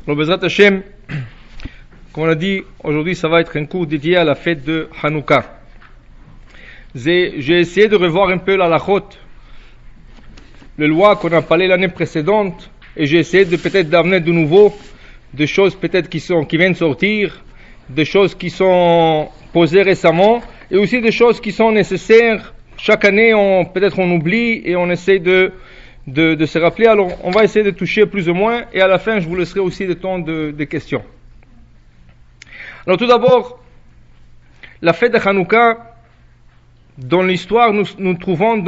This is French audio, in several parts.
Alors, Bezrat Hashem, comme on a dit, aujourd'hui ça va être un cours dédié à la fête de Hanouka. J'ai essayé de revoir un peu la halachot, les lois qu'on a parlé l'année précédente, et j'ai essayé de peut-être d'amener de nouveau des choses peut-être qui viennent sortir, des choses qui sont posées récemment, et aussi des choses qui sont nécessaires. Chaque année, peut-être on oublie et on essaie de se rappeler. Alors, on va essayer de toucher plus ou moins, et à la fin, je vous laisserai aussi le temps de questions. Alors, tout d'abord, la fête de Hanouka, dans l'histoire, nous trouvons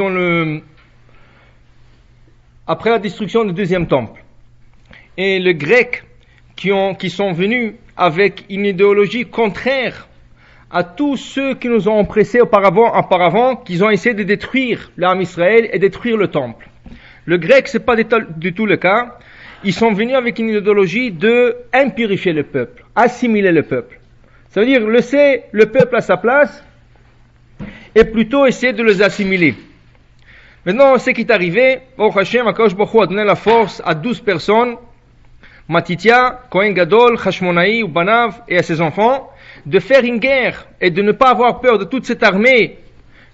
après la destruction du deuxième temple. Et les Grecs qui sont venus avec une idéologie contraire à tous ceux qui nous ont oppressés auparavant, qu'ils ont essayé de détruire l'âme Israël et détruire le temple. Le grec, c'est pas du tout le cas. Ils sont venus avec une idéologie de impurifier le peuple, assimiler le peuple. Ça veut dire laisser le peuple à sa place et plutôt essayer de les assimiler. Maintenant, ce qui est arrivé, Baruch Hashem, Akadosh Baruch Hu a donné la force à 12 personnes, Matitia, Kohen Gadol, Hashmonaï, Ubanav et à ses enfants, de faire une guerre et de ne pas avoir peur de toute cette armée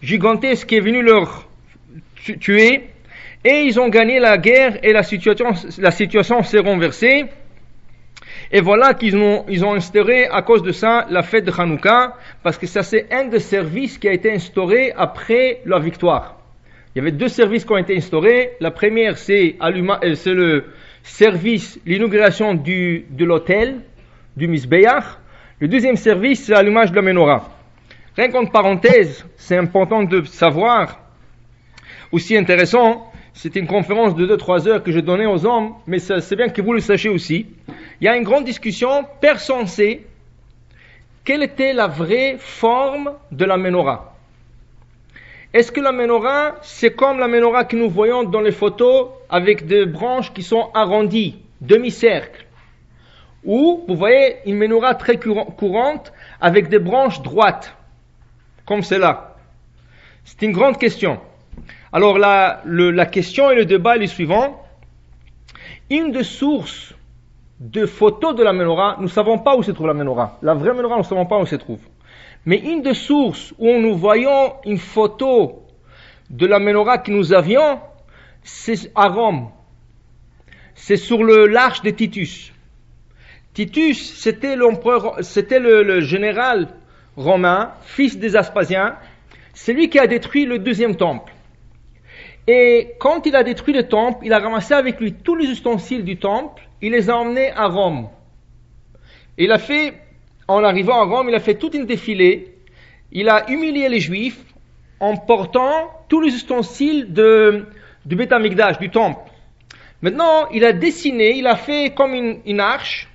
gigantesque qui est venue leur tuer. Et ils ont gagné la guerre et la situation s'est renversée. Et voilà qu'ils ont instauré à cause de ça la fête de Hanouka, parce que ça c'est un des services qui a été instauré après la victoire. Il y avait 2 services qui ont été instaurés. La première c'est le service, l'inauguration de l'autel, du Mizbeach. Le deuxième service c'est l'allumage de la menorah. Rien qu'en parenthèse, c'est important de savoir, aussi intéressant, c'est une conférence de 2-3 heures que je donnais aux hommes, mais c'est bien que vous le sachiez aussi. Il y a une grande discussion, personne ne sait quelle était la vraie forme de la menorah. Est-ce que la menorah, c'est comme la menorah que nous voyons dans les photos avec des branches qui sont arrondies, demi-cercle? Ou, vous voyez, une menorah très courante avec des branches droites, comme celle-là? C'est une grande question. Alors la question et le débat est le suivant. Une des sources de photos de la menorah, nous ne savons pas où se trouve la menorah. La vraie menorah, nous ne savons pas où se trouve. Mais une des sources où nous voyons une photo de la menorah que nous avions, c'est à Rome. C'est sur l'arche de Titus. Titus, c'était le général romain, fils des Aspasiens. C'est lui qui a détruit le deuxième temple. Et quand il a détruit le temple, il a ramassé avec lui tous les ustensiles du temple, il les a emmenés à Rome. Il a fait, en arrivant à Rome, il a fait toute une défilée, il a humilié les Juifs en portant tous les ustensiles du Beth Amikdash, du temple. Maintenant, il a dessiné, il a fait comme une arche,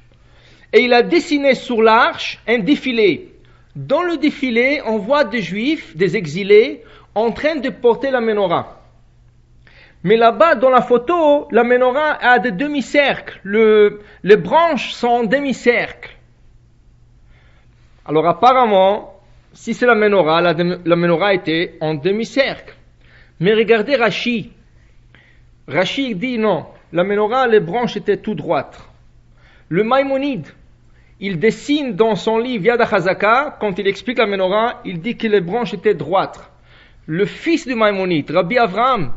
et il a dessiné sur l'arche un défilé. Dans le défilé, on voit des Juifs, des exilés, en train de porter la menorah. Mais là-bas, dans la photo, la menorah a des demi-cercles. Les branches sont en demi-cercle. Alors apparemment, si c'est la menorah était en demi-cercle. Mais regardez Rashi. Rashi dit non, la menorah, les branches étaient tout droites. Le Maïmonide, il dessine dans son livre Yad HaChazaka, quand il explique la menorah, il dit que les branches étaient droites. Le fils du Maïmonide, Rabbi Avraham,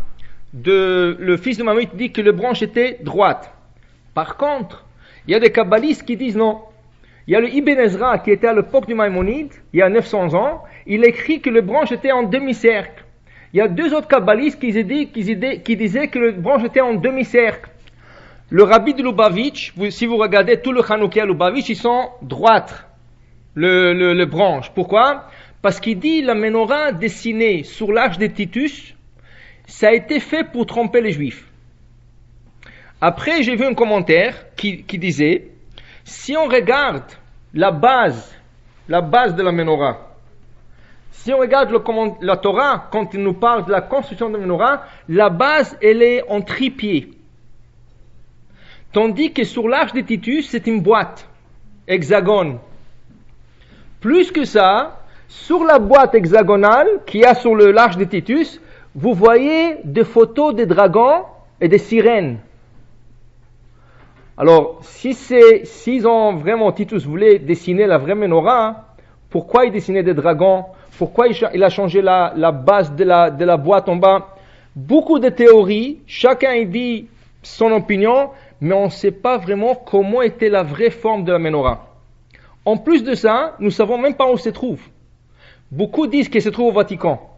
le fils de Maïmonide dit que les branches étaient droites. Par contre, il y a des kabbalistes qui disent non. Il y a le Ibn Ezra qui était à l'époque du Maïmonide, il y a 900 ans, il écrit que les branches étaient en demi-cercle. Il y a 2 autres kabbalistes qui disaient que les branches étaient en demi-cercle. Le rabbi de Lubavitch, si vous regardez tout le Hanouka à Lubavitch, ils sont droites, les branches. Pourquoi? Parce qu'il dit la menorah dessinée sur l'arche de Titus, ça a été fait pour tromper les Juifs. Après, j'ai vu un commentaire qui disait, si on regarde la base de la menorah, si on regarde la Torah, quand il nous parle de la construction de la menorah, la base, elle est en tripied. Tandis que sur l'arche de Titus, c'est une boîte, hexagone. Plus que ça, sur la boîte hexagonale qu'il y a sur l'arche de Titus, vous voyez des photos des dragons et des sirènes. Alors, s'ils ont vraiment, Titus voulait dessiner la vraie menorah, pourquoi il dessinait des dragons? Pourquoi il a changé la base de la boîte en bas? Beaucoup de théories, chacun il dit son opinion, mais on ne sait pas vraiment comment était la vraie forme de la menorah. En plus de ça, nous ne savons même pas où se trouve. Beaucoup disent qu'elle se trouve au Vatican.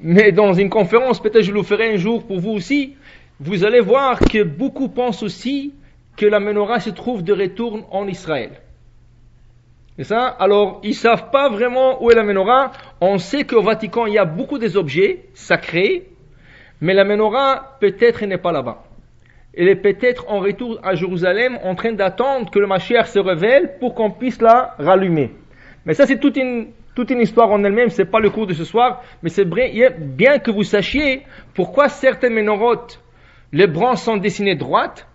Mais dans une conférence, peut-être je le ferai un jour pour vous aussi, vous allez voir que beaucoup pensent aussi que la menorah se trouve de retour en Israël. C'est ça? Alors, ils ne savent pas vraiment où est la menorah. On sait qu'au Vatican, il y a beaucoup des objets sacrés, mais la menorah, peut-être, n'est pas là-bas. Elle est peut-être en retour à Jérusalem, en train d'attendre que le Mashiach se révèle pour qu'on puisse la rallumer. Mais ça, c'est toute une histoire en elle-même, c'est pas le cours de ce soir, mais c'est bien que vous sachiez pourquoi certaines ménorotes, les branches sont dessinées droites,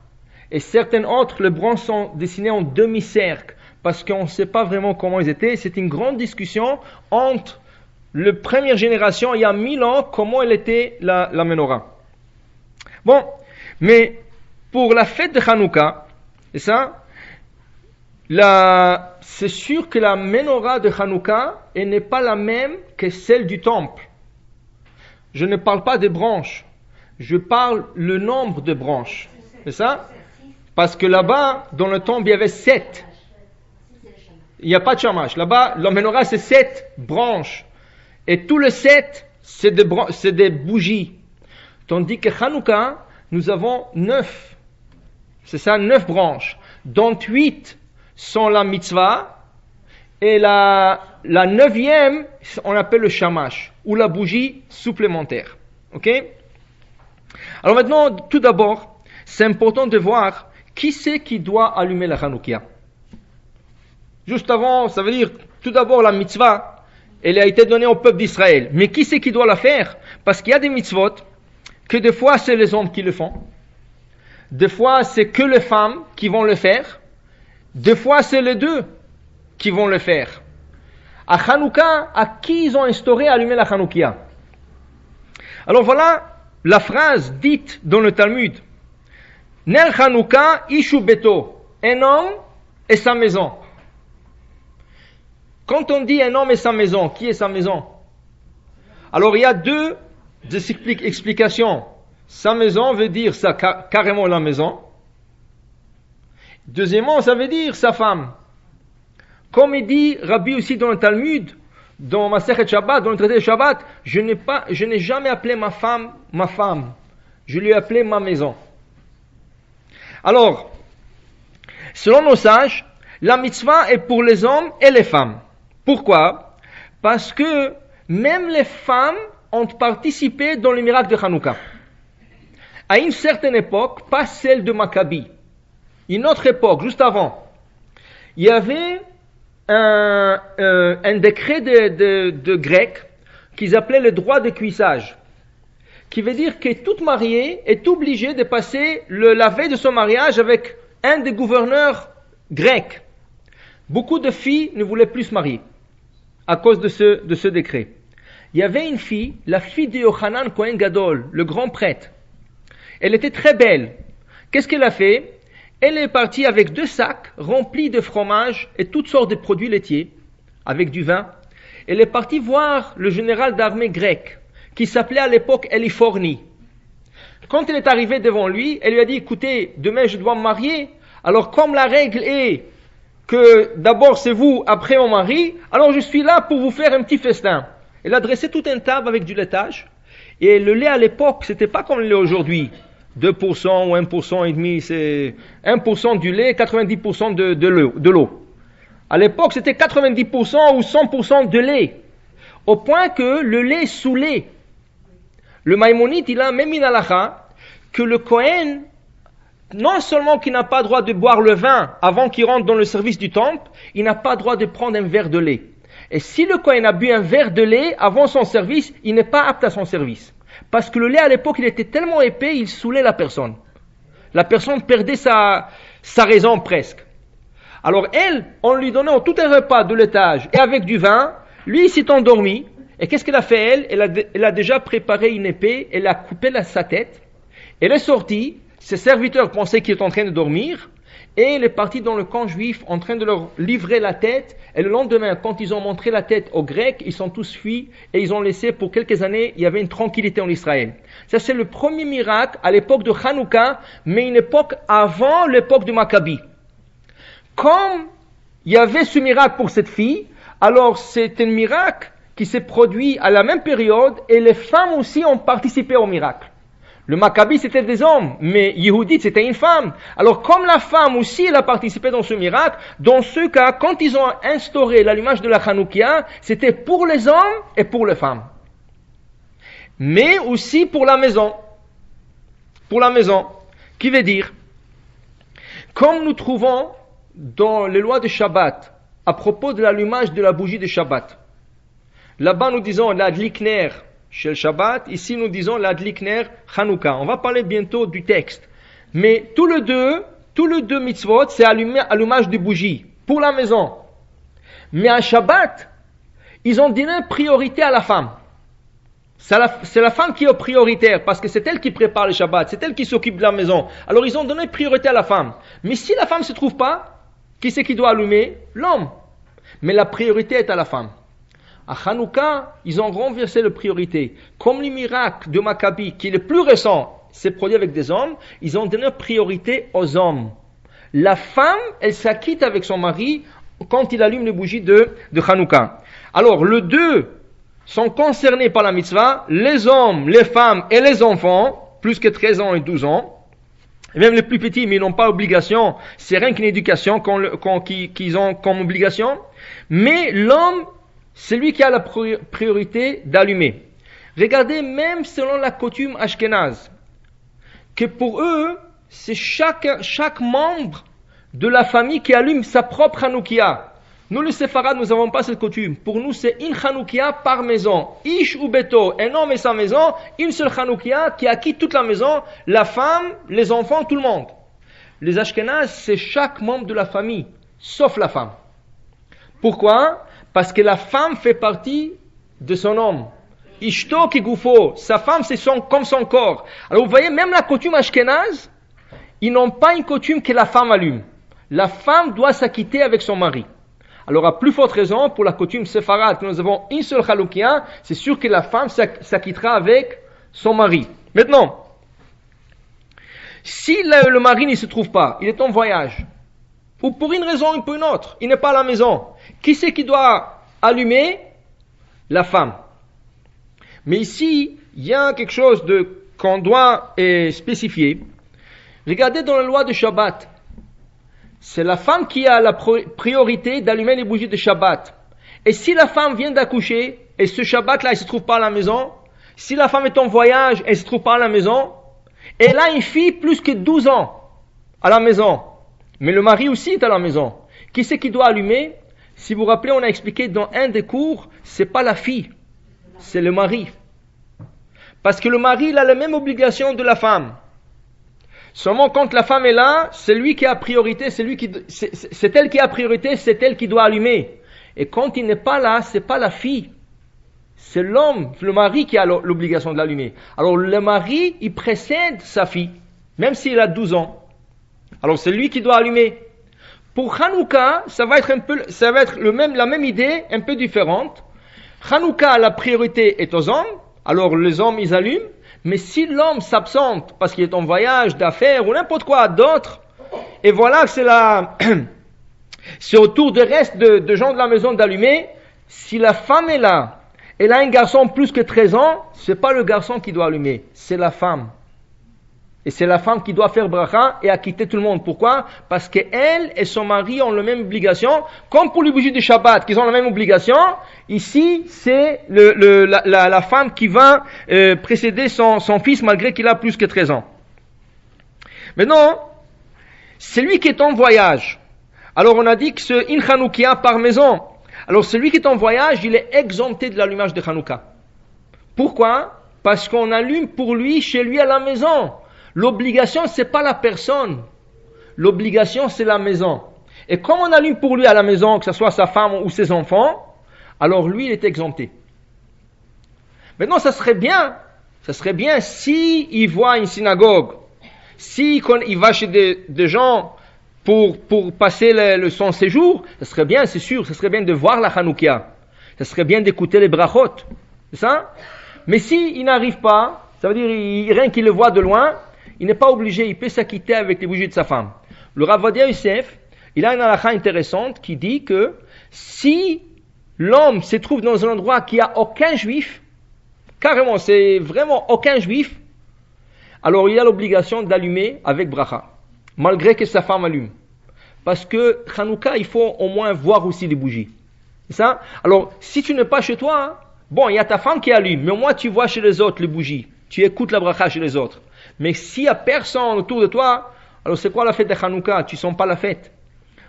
et certaines autres, les branches sont dessinées en demi-cercle, parce qu'on ne sait pas vraiment comment ils étaient. C'est une grande discussion entre la première génération, il y a 1000 ans, comment elle était la menorah. Bon, mais pour la fête de Hanouka, c'est ça, c'est sûr que la menorah de Hanouka, elle n'est pas la même que celle du temple. Je ne parle pas des branches, je parle le nombre de branches, c'est ça? Parce que là-bas, dans le temple, il y avait 7. Il n'y a pas de shamash. Là-bas, la menorah, c'est 7 branches. Et tous les 7, c'est des bougies. Tandis que Hanouka, nous avons 9. C'est ça, 9 branches. Dont 8 sont la mitzvah. Et la 9e, on appelle le shamash, ou la bougie supplémentaire. Ok? Alors maintenant, tout d'abord, c'est important de voir qui c'est qui doit allumer la Hanoukia. Juste avant, ça veut dire, tout d'abord, la mitzvah, elle a été donnée au peuple d'Israël. Mais qui c'est qui doit la faire? Parce qu'il y a des mitzvot, que des fois c'est les hommes qui le font. Des fois c'est que les femmes qui vont le faire. Des fois c'est les deux qui vont le faire. À Hanouka, à qui ils ont instauré allumer la Hanoukia? Alors voilà la phrase dite dans le Talmud. Ner Hanouka ishu beto. Un homme et sa maison. Quand on dit un homme et sa maison, qui est sa maison? Alors il y a deux explications. Sa maison veut dire ça, carrément la maison. Deuxièmement, ça veut dire sa femme. Comme il dit Rabbi aussi dans le Talmud, dans Masechet Shabbat, dans le traité de Shabbat, je n'ai jamais appelé ma femme. Je lui ai appelé ma maison. Alors, selon nos sages, la mitzvah est pour les hommes et les femmes. Pourquoi? Parce que même les femmes ont participé dans le miracle de Hanouka. À une certaine époque, pas celle de Maccabi, une autre époque, juste avant, il y avait un décret de grec qu'ils appelaient le droit de cuissage, qui veut dire que toute mariée est obligée de passer la veille de son mariage avec un des gouverneurs grecs. Beaucoup de filles ne voulaient plus se marier à cause de ce décret. Il y avait une fille, la fille de Yochanan Kohen Gadol, le grand prêtre. Elle était très belle. Qu'est-ce qu'elle a fait? Elle est partie avec 2 sacs remplis de fromage et toutes sortes de produits laitiers, avec du vin. Elle est partie voir le général d'armée grec, qui s'appelait à l'époque Eliforni. Quand elle est arrivée devant lui, elle lui a dit, écoutez, demain je dois me marier. Alors comme la règle est que d'abord c'est vous, après mon mari, alors je suis là pour vous faire un petit festin. Elle a dressé toute une table avec du laitage. Et le lait à l'époque, c'était pas comme le lait aujourd'hui. 2% ou 1% et demi, c'est 1% du lait, 90% de l'eau. À l'époque, c'était 90% ou 100% de lait. Au point que le lait sous lait. Le Maïmonide, il a même une halakha que le Kohen, non seulement qu'il n'a pas droit de boire le vin avant qu'il rentre dans le service du temple, il n'a pas droit de prendre un verre de lait. Et si le Kohen a bu un verre de lait avant son service, il n'est pas apte à son service. Parce que le lait à l'époque, il était tellement épais, il saoulait la personne. La personne perdait sa raison presque. Alors elle, on lui donnait tout un repas de laitage et avec du vin, lui il s'est endormi. Et qu'est-ce qu'elle a fait elle a déjà préparé une épée, elle a coupé sa tête, elle est sortie, ses serviteurs pensaient qu'il est en train de dormir, et il est parti dans le camp juif en train de leur livrer la tête, et le lendemain, quand ils ont montré la tête aux Grecs, ils sont tous fuis, et ils ont laissé pour quelques années, il y avait une tranquillité en Israël. Ça c'est le premier miracle à l'époque de Hanouka, mais une époque avant l'époque du Maccabi. Comme il y avait ce miracle pour cette fille, alors c'est un miracle qui s'est produit à la même période, et les femmes aussi ont participé au miracle. Le Maccabi c'était des hommes, mais Yehudit c'était une femme. Alors comme la femme aussi elle a participé dans ce miracle, dans ce cas, quand ils ont instauré l'allumage de la Hanoukia, c'était pour les hommes et pour les femmes. Mais aussi pour la maison. Pour la maison. Qui veut dire, comme nous trouvons dans les lois de Shabbat, à propos de l'allumage de la bougie de Shabbat, là-bas nous disons la Dlikner chez le Shabbat, ici nous disons la Dlikner Hanouka. On va parler bientôt du texte. Mais tous les deux mitzvot, c'est allumage de bougie pour la maison. Mais à Shabbat, ils ont donné priorité à la femme. C'est la femme qui est prioritaire, parce que c'est elle qui prépare le Shabbat, c'est elle qui s'occupe de la maison. Alors ils ont donné priorité à la femme. Mais si la femme ne se trouve pas, qui c'est qui doit allumer? L'homme. Mais la priorité est à la femme. À Hanouka, ils ont renversé la priorité. Comme le miracle de Maccabi, qui est le plus récent, s'est produit avec des hommes, ils ont donné priorité aux hommes. La femme, elle s'acquitte avec son mari quand il allume les bougies de Hanouka. Alors, les deux sont concernés par la mitzvah, les hommes, les femmes et les enfants, plus que 13 ans et 12 ans, et même les plus petits, mais ils n'ont pas obligation, c'est rien qu'une éducation qu'ils ont comme obligation, mais l'homme, c'est lui qui a la priorité d'allumer. Regardez, même selon la coutume ashkénaze, que pour eux, c'est chaque membre de la famille qui allume sa propre Hanoukia. Nous, les séfarades, nous n'avons pas cette coutume. Pour nous, c'est une Hanoukia par maison. Ish ou beto, un homme et sa maison, une seule Hanoukia qui acquitte toute la maison, la femme, les enfants, tout le monde. Les ashkénazes, c'est chaque membre de la famille, sauf la femme. Pourquoi? Parce que la femme fait partie de son homme. Ishto ki gufo, sa femme c'est comme son corps. Alors vous voyez, même la coutume ashkénaze, ils n'ont pas une coutume que la femme allume. La femme doit s'acquitter avec son mari. Alors à plus forte raison, pour la coutume séfarade, que nous avons une seule Hanoukia, c'est sûr que la femme s'acquittera avec son mari. Maintenant, si le mari ne se trouve pas, il est en voyage, ou pour une raison ou pour une autre, il n'est pas à la maison, qui c'est qui doit allumer? La femme. Mais ici, il y a quelque chose qu'on doit spécifier. Regardez dans la loi de Shabbat. C'est la femme qui a la priorité d'allumer les bougies de Shabbat. Et si la femme vient d'accoucher, et ce Shabbat-là, elle ne se trouve pas à la maison, si la femme est en voyage, elle ne se trouve pas à la maison, elle a une fille plus que 12 ans à la maison. Mais le mari aussi est à la maison. Qui c'est qui doit allumer? Si vous vous rappelez, on a expliqué dans un des cours, c'est pas la fille, c'est le mari. Parce que le mari, il a la même obligation de la femme. Seulement quand la femme est là, c'est lui qui a priorité, c'est elle qui a priorité, c'est elle qui doit allumer. Et quand il n'est pas là, c'est pas la fille. C'est l'homme, le mari qui a l'obligation de l'allumer. Alors le mari, il précède sa fille, même s'il a 12 ans. Alors c'est lui qui doit allumer. Pour Hanouka, ça va être la même idée, un peu différente. Hanouka, la priorité est aux hommes. Alors les hommes, ils allument. Mais si l'homme s'absente parce qu'il est en voyage d'affaires ou n'importe quoi d'autre, et voilà que c'est au tour de reste de gens de la maison d'allumer, si la femme est là, elle a un garçon plus que 13 ans, c'est pas le garçon qui doit allumer, c'est la femme. Et c'est la femme qui doit faire bracha et acquitter tout le monde. Pourquoi? Parce qu'elle et son mari ont la même obligation. Comme pour les bougies de Shabbat, qu'ils ont la même obligation. Ici, c'est la femme qui va précéder son fils malgré qu'il a plus que 13 ans. Maintenant, celui qui est en voyage. Alors on a dit que c'est une Hanoukia par maison. Alors celui qui est en voyage, il est exempté de l'allumage de Hanouka. Pourquoi? Parce qu'on allume pour lui, chez lui à la maison. L'obligation, c'est pas la personne. L'obligation, c'est la maison. Et comme on allume pour lui à la maison, que ce soit sa femme ou ses enfants, alors lui, il est exempté. Maintenant, ça serait bien si il voit une synagogue, il va chez des gens pour passer son séjour, ça serait bien, c'est sûr, ça serait bien de voir la Hanoukia. Ça serait bien d'écouter les brachot. C'est ça? Mais s'il n'arrive pas, ça veut dire, rien qu'il le voit de loin, il n'est pas obligé, il peut s'acquitter avec les bougies de sa femme. Le Rav Ovadia Yosef, il a une halakha intéressante qui dit que si l'homme se trouve dans un endroit qui a aucun juif, carrément, c'est vraiment aucun juif, alors il a l'obligation d'allumer avec bracha, malgré que sa femme allume. Parce que Hanouka, il faut au moins voir aussi les bougies. C'est ça? Alors, si tu n'es pas chez toi, bon, il y a ta femme qui allume, mais au moins tu vois chez les autres les bougies. Tu écoutes la bracha chez les autres. Mais s'il n'y a personne autour de toi, alors c'est quoi la fête de Hanouka? Tu ne sens pas la fête.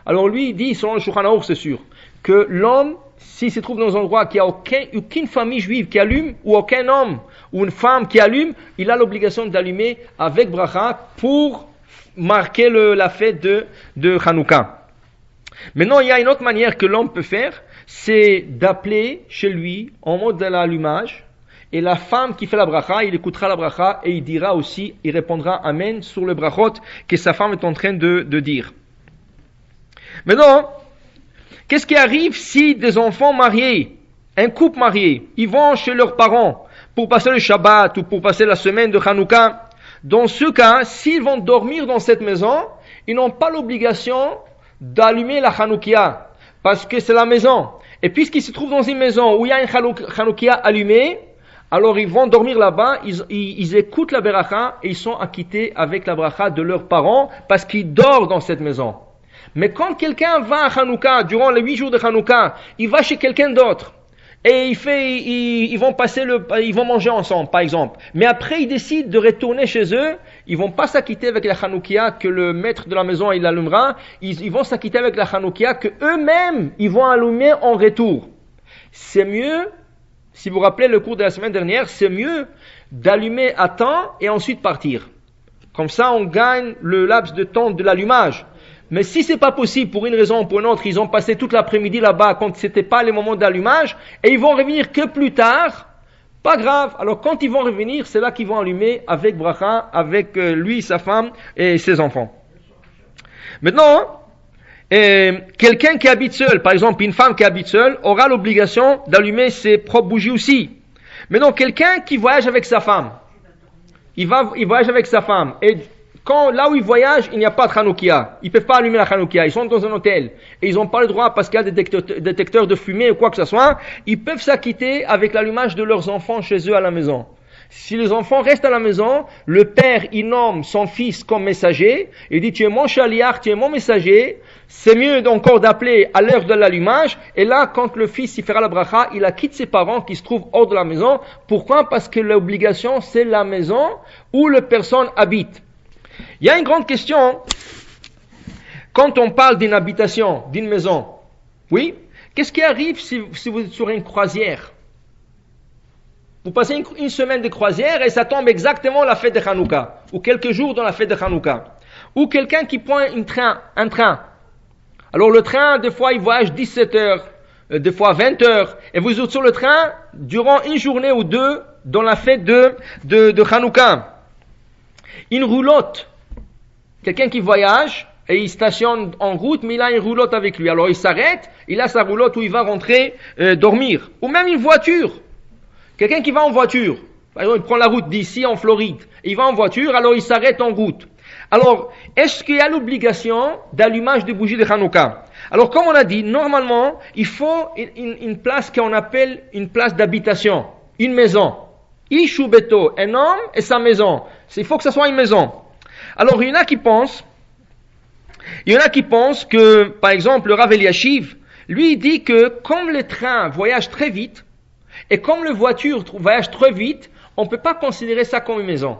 Alors lui, il dit, selon le Shulchan Aruch, c'est sûr, que l'homme, s'il se trouve dans un endroit qui a aucune famille juive qui allume, ou aucun homme, ou une femme qui allume, il a l'obligation d'allumer avec bracha pour marquer la fête de Hanouka. Maintenant, il y a une autre manière que l'homme peut faire, c'est d'appeler chez lui, en mode de l'allumage, et la femme qui fait la bracha, il écoutera la bracha, et il dira aussi, il répondra Amen sur le brachot que sa femme est en train de dire. Maintenant, qu'est-ce qui arrive si des enfants mariés, un couple marié, ils vont chez leurs parents pour passer le Shabbat ou pour passer la semaine de Hanouka? Dans ce cas, s'ils vont dormir dans cette maison, ils n'ont pas l'obligation d'allumer la Hanoukia, parce que c'est la maison. Et puisqu'ils se trouvent dans une maison où il y a une Hanoukia allumée, alors ils vont dormir là-bas, ils écoutent la beracha et ils sont acquittés avec la bracha de leurs parents parce qu'ils dorment dans cette maison. Mais quand quelqu'un va à Hanouka, durant les 8 jours de Hanouka, il va chez quelqu'un d'autre et ils vont manger ensemble, par exemple. Mais après, ils décident de retourner chez eux. Ils vont pas s'acquitter avec la Hanoukia que le maître de la maison il allumera. Ils vont s'acquitter avec la Hanoukia que eux-mêmes ils vont allumer en retour. C'est mieux, si vous vous rappelez le cours de la semaine dernière, c'est mieux d'allumer à temps et ensuite partir. Comme ça, on gagne le laps de temps de l'allumage. Mais si c'est pas possible, pour une raison ou pour une autre, ils ont passé toute l'après-midi là-bas quand c'était pas les moments d'allumage, et ils vont revenir que plus tard, pas grave. Alors quand ils vont revenir, c'est là qu'ils vont allumer avec bracha, avec lui, sa femme et ses enfants. Maintenant, quelqu'un qui habite seul, par exemple une femme qui habite seule, aura l'obligation d'allumer ses propres bougies aussi. Maintenant, quelqu'un qui voyage avec sa femme, il voyage avec sa femme, et là où ils voyagent, il n'y a pas de Hanoukia. Ils ne peuvent pas allumer la Hanoukia. Ils sont dans un hôtel. Et ils n'ont pas le droit, parce qu'il y a des détecteurs de fumée ou quoi que ce soit, ils peuvent s'acquitter avec l'allumage de leurs enfants chez eux à la maison. Si les enfants restent à la maison, le père, il nomme son fils comme messager. Il dit, tu es mon chaliar, tu es mon messager. C'est mieux encore d'appeler à l'heure de l'allumage. Et là, quand le fils il fera la bracha, il acquitte ses parents qui se trouvent hors de la maison. Pourquoi? Parce que l'obligation, c'est la maison où la personne habite. Il y a une grande question quand on parle d'une habitation, d'une maison. Oui? Qu'est-ce qui arrive si vous êtes sur une croisière? Vous passez une semaine de croisière et ça tombe exactement la fête de Hanouka, ou quelques jours dans la fête de Hanouka. Ou quelqu'un qui prend un train. Alors le train, des fois il voyage 17 heures, des fois 20 heures, et vous êtes sur le train durant une journée ou deux dans la fête de Hanouka. Une roulotte. Quelqu'un qui voyage et il stationne en route, mais il a une roulotte avec lui. Alors il s'arrête, il a sa roulotte où il va rentrer dormir. Ou même une voiture. Quelqu'un qui va en voiture. Par exemple, il prend la route d'ici en Floride. Il va en voiture, alors il s'arrête en route. Alors, est-ce qu'il y a l'obligation d'allumage de bougies de Hanouka? Alors, comme on a dit, normalement, il faut une place qu'on appelle une place d'habitation. Une maison. Ishu Beto, un homme et sa maison. Il faut que ce soit une maison. Alors, il y en a qui pensent que, par exemple, le Rav Eliashiv, lui, il dit que comme le train voyage très vite, et comme la voiture voyage très vite, on ne peut pas considérer ça comme une maison.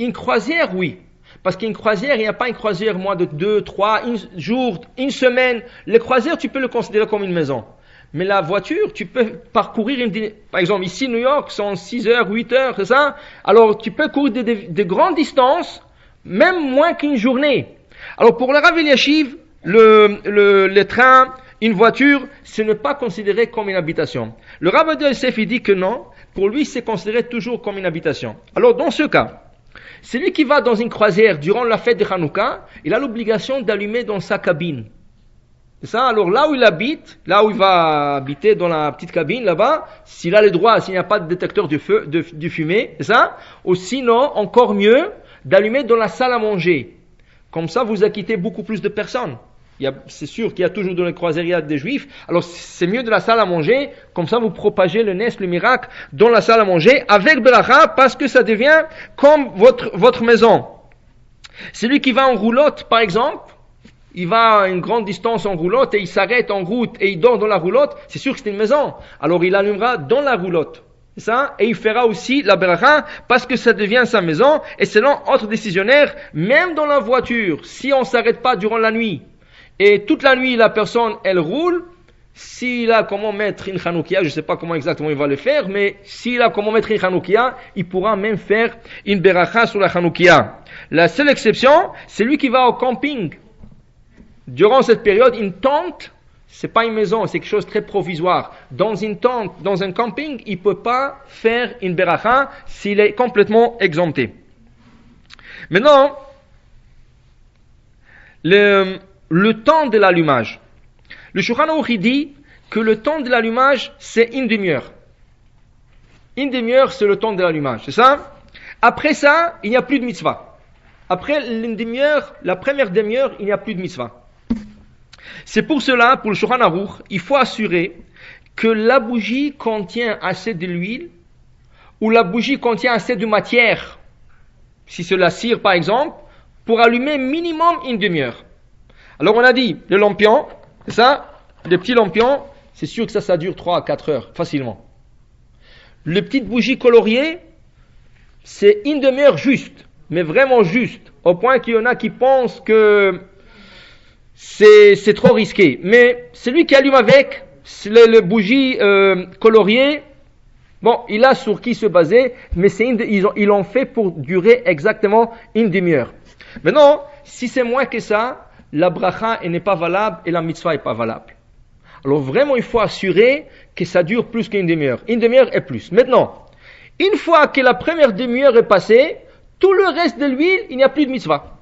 Une croisière, oui. Parce qu'une croisière, il n'y a pas une croisière moins de 2, 3 jours, une semaine. Les croisières, tu peux le considérer comme une maison. Mais la voiture, tu peux parcourir par exemple, ici, New York, sont 6 heures, 8 heures, c'est ça? Alors, tu peux courir de grandes distances, même moins qu'une journée. Alors, pour le Rav Eliashiv, le train, une voiture, ce n'est pas considéré comme une habitation. Le Rav Ovadia Yosef, il dit que non, pour lui, c'est considéré toujours comme une habitation. Alors, dans ce cas, Celui qui va dans une croisière durant la fête de Hanouka, il a l'obligation d'allumer dans sa cabine. C'est ça? Alors là où il habite, là où il va habiter dans la petite cabine là-bas, s'il a le droit, s'il n'y a pas de détecteur de feu, de fumée, c'est ça? Ou sinon, encore mieux, d'allumer dans la salle à manger. Comme ça, vous acquittez beaucoup plus de personnes. C'est sûr qu'il y a toujours dans les croisières des juifs. Alors c'est mieux de la salle à manger. Comme ça, vous propagez le nes, le miracle, dans la salle à manger avec beracha, parce que ça devient comme votre maison. Celui qui va en roulotte, par exemple, il va à une grande distance en roulotte et il s'arrête en route et il dort dans la roulotte. C'est sûr que c'est une maison. Alors il allumera dans la roulotte. C'est ça? Et il fera aussi la beracha parce que ça devient sa maison. Et selon autres décisionnaires, même dans la voiture, si on ne s'arrête pas durant la nuit, et toute la nuit, la personne, elle roule. S'il a comment mettre une chanoukia, je ne sais pas comment exactement il va le faire, mais s'il a comment mettre une chanoukia, il pourra même faire une beracha sur la chanoukia. La seule exception, c'est lui qui va au camping. Durant cette période, une tente, c'est pas une maison, c'est quelque chose de très provisoire. Dans une tente, dans un camping, il peut pas faire une beracha s'il est complètement exempté. Maintenant, le temps de l'allumage. Le Shulchan Aruch dit que le temps de l'allumage, c'est une demi-heure. Une demi-heure, c'est le temps de l'allumage, c'est ça? Après ça, il n'y a plus de mitzvah. Après une demi-heure, la première demi-heure, il n'y a plus de mitzvah. C'est pour cela, pour le Shulchan Aruch, il faut assurer que la bougie contient assez de l'huile ou la bougie contient assez de matière, si c'est la cire par exemple, pour allumer minimum une demi-heure. Alors on a dit, le lampion, c'est ça? Les petits lampions, c'est sûr que ça dure 3 à 4 heures, facilement. Les petites bougies coloriées, c'est une demi-heure juste, mais vraiment juste, au point qu'il y en a qui pensent que c'est trop risqué. Mais celui qui allume avec les bougies coloriées, bon, il a sur qui se baser, mais ils l'ont fait pour durer exactement une demi-heure. Maintenant, si c'est moins que ça, la bracha n'est pas valable et la mitzvah n'est pas valable. Alors vraiment, il faut assurer que ça dure plus qu'une demi-heure. Une demi-heure et plus. Maintenant, une fois que la première demi-heure est passée, tout le reste de l'huile, il n'y a plus de mitzvah.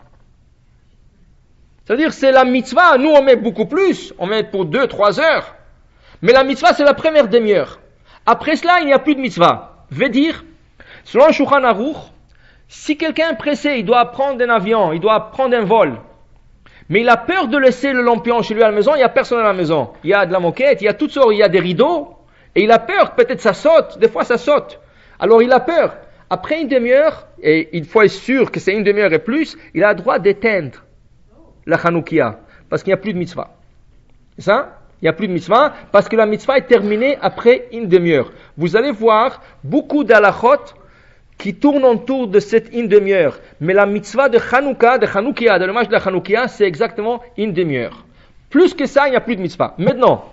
C'est-à-dire, c'est la mitzvah. Nous, on met beaucoup plus. On met pour 2-3 heures. Mais la mitzvah, c'est la première demi-heure. Après cela, il n'y a plus de mitzvah. Veut dire, selon Shulchan Aruch, si quelqu'un est pressé, il doit prendre un avion, il doit prendre un vol, mais il a peur de laisser le lampion chez lui à la maison, il n'y a personne à la maison. Il y a de la moquette, il y a toutes sortes, il y a des rideaux, et il a peur, peut-être ça saute, des fois ça saute. Alors il a peur. Après une demi-heure, et il faut être sûr que c'est une demi-heure et plus, il a le droit d'éteindre la chanoukia, parce qu'il n'y a plus de mitzvah. C'est ça? Il n'y a plus de mitzvah, parce que la mitzvah est terminée après une demi-heure. Vous allez voir beaucoup d'halachot qui tournent autour de cette une demi-heure. Mais la mitzvah de Hanouka, de l'hommage de la Hanoukia, c'est exactement une demi-heure. Plus que ça, il n'y a plus de mitzvah. Maintenant,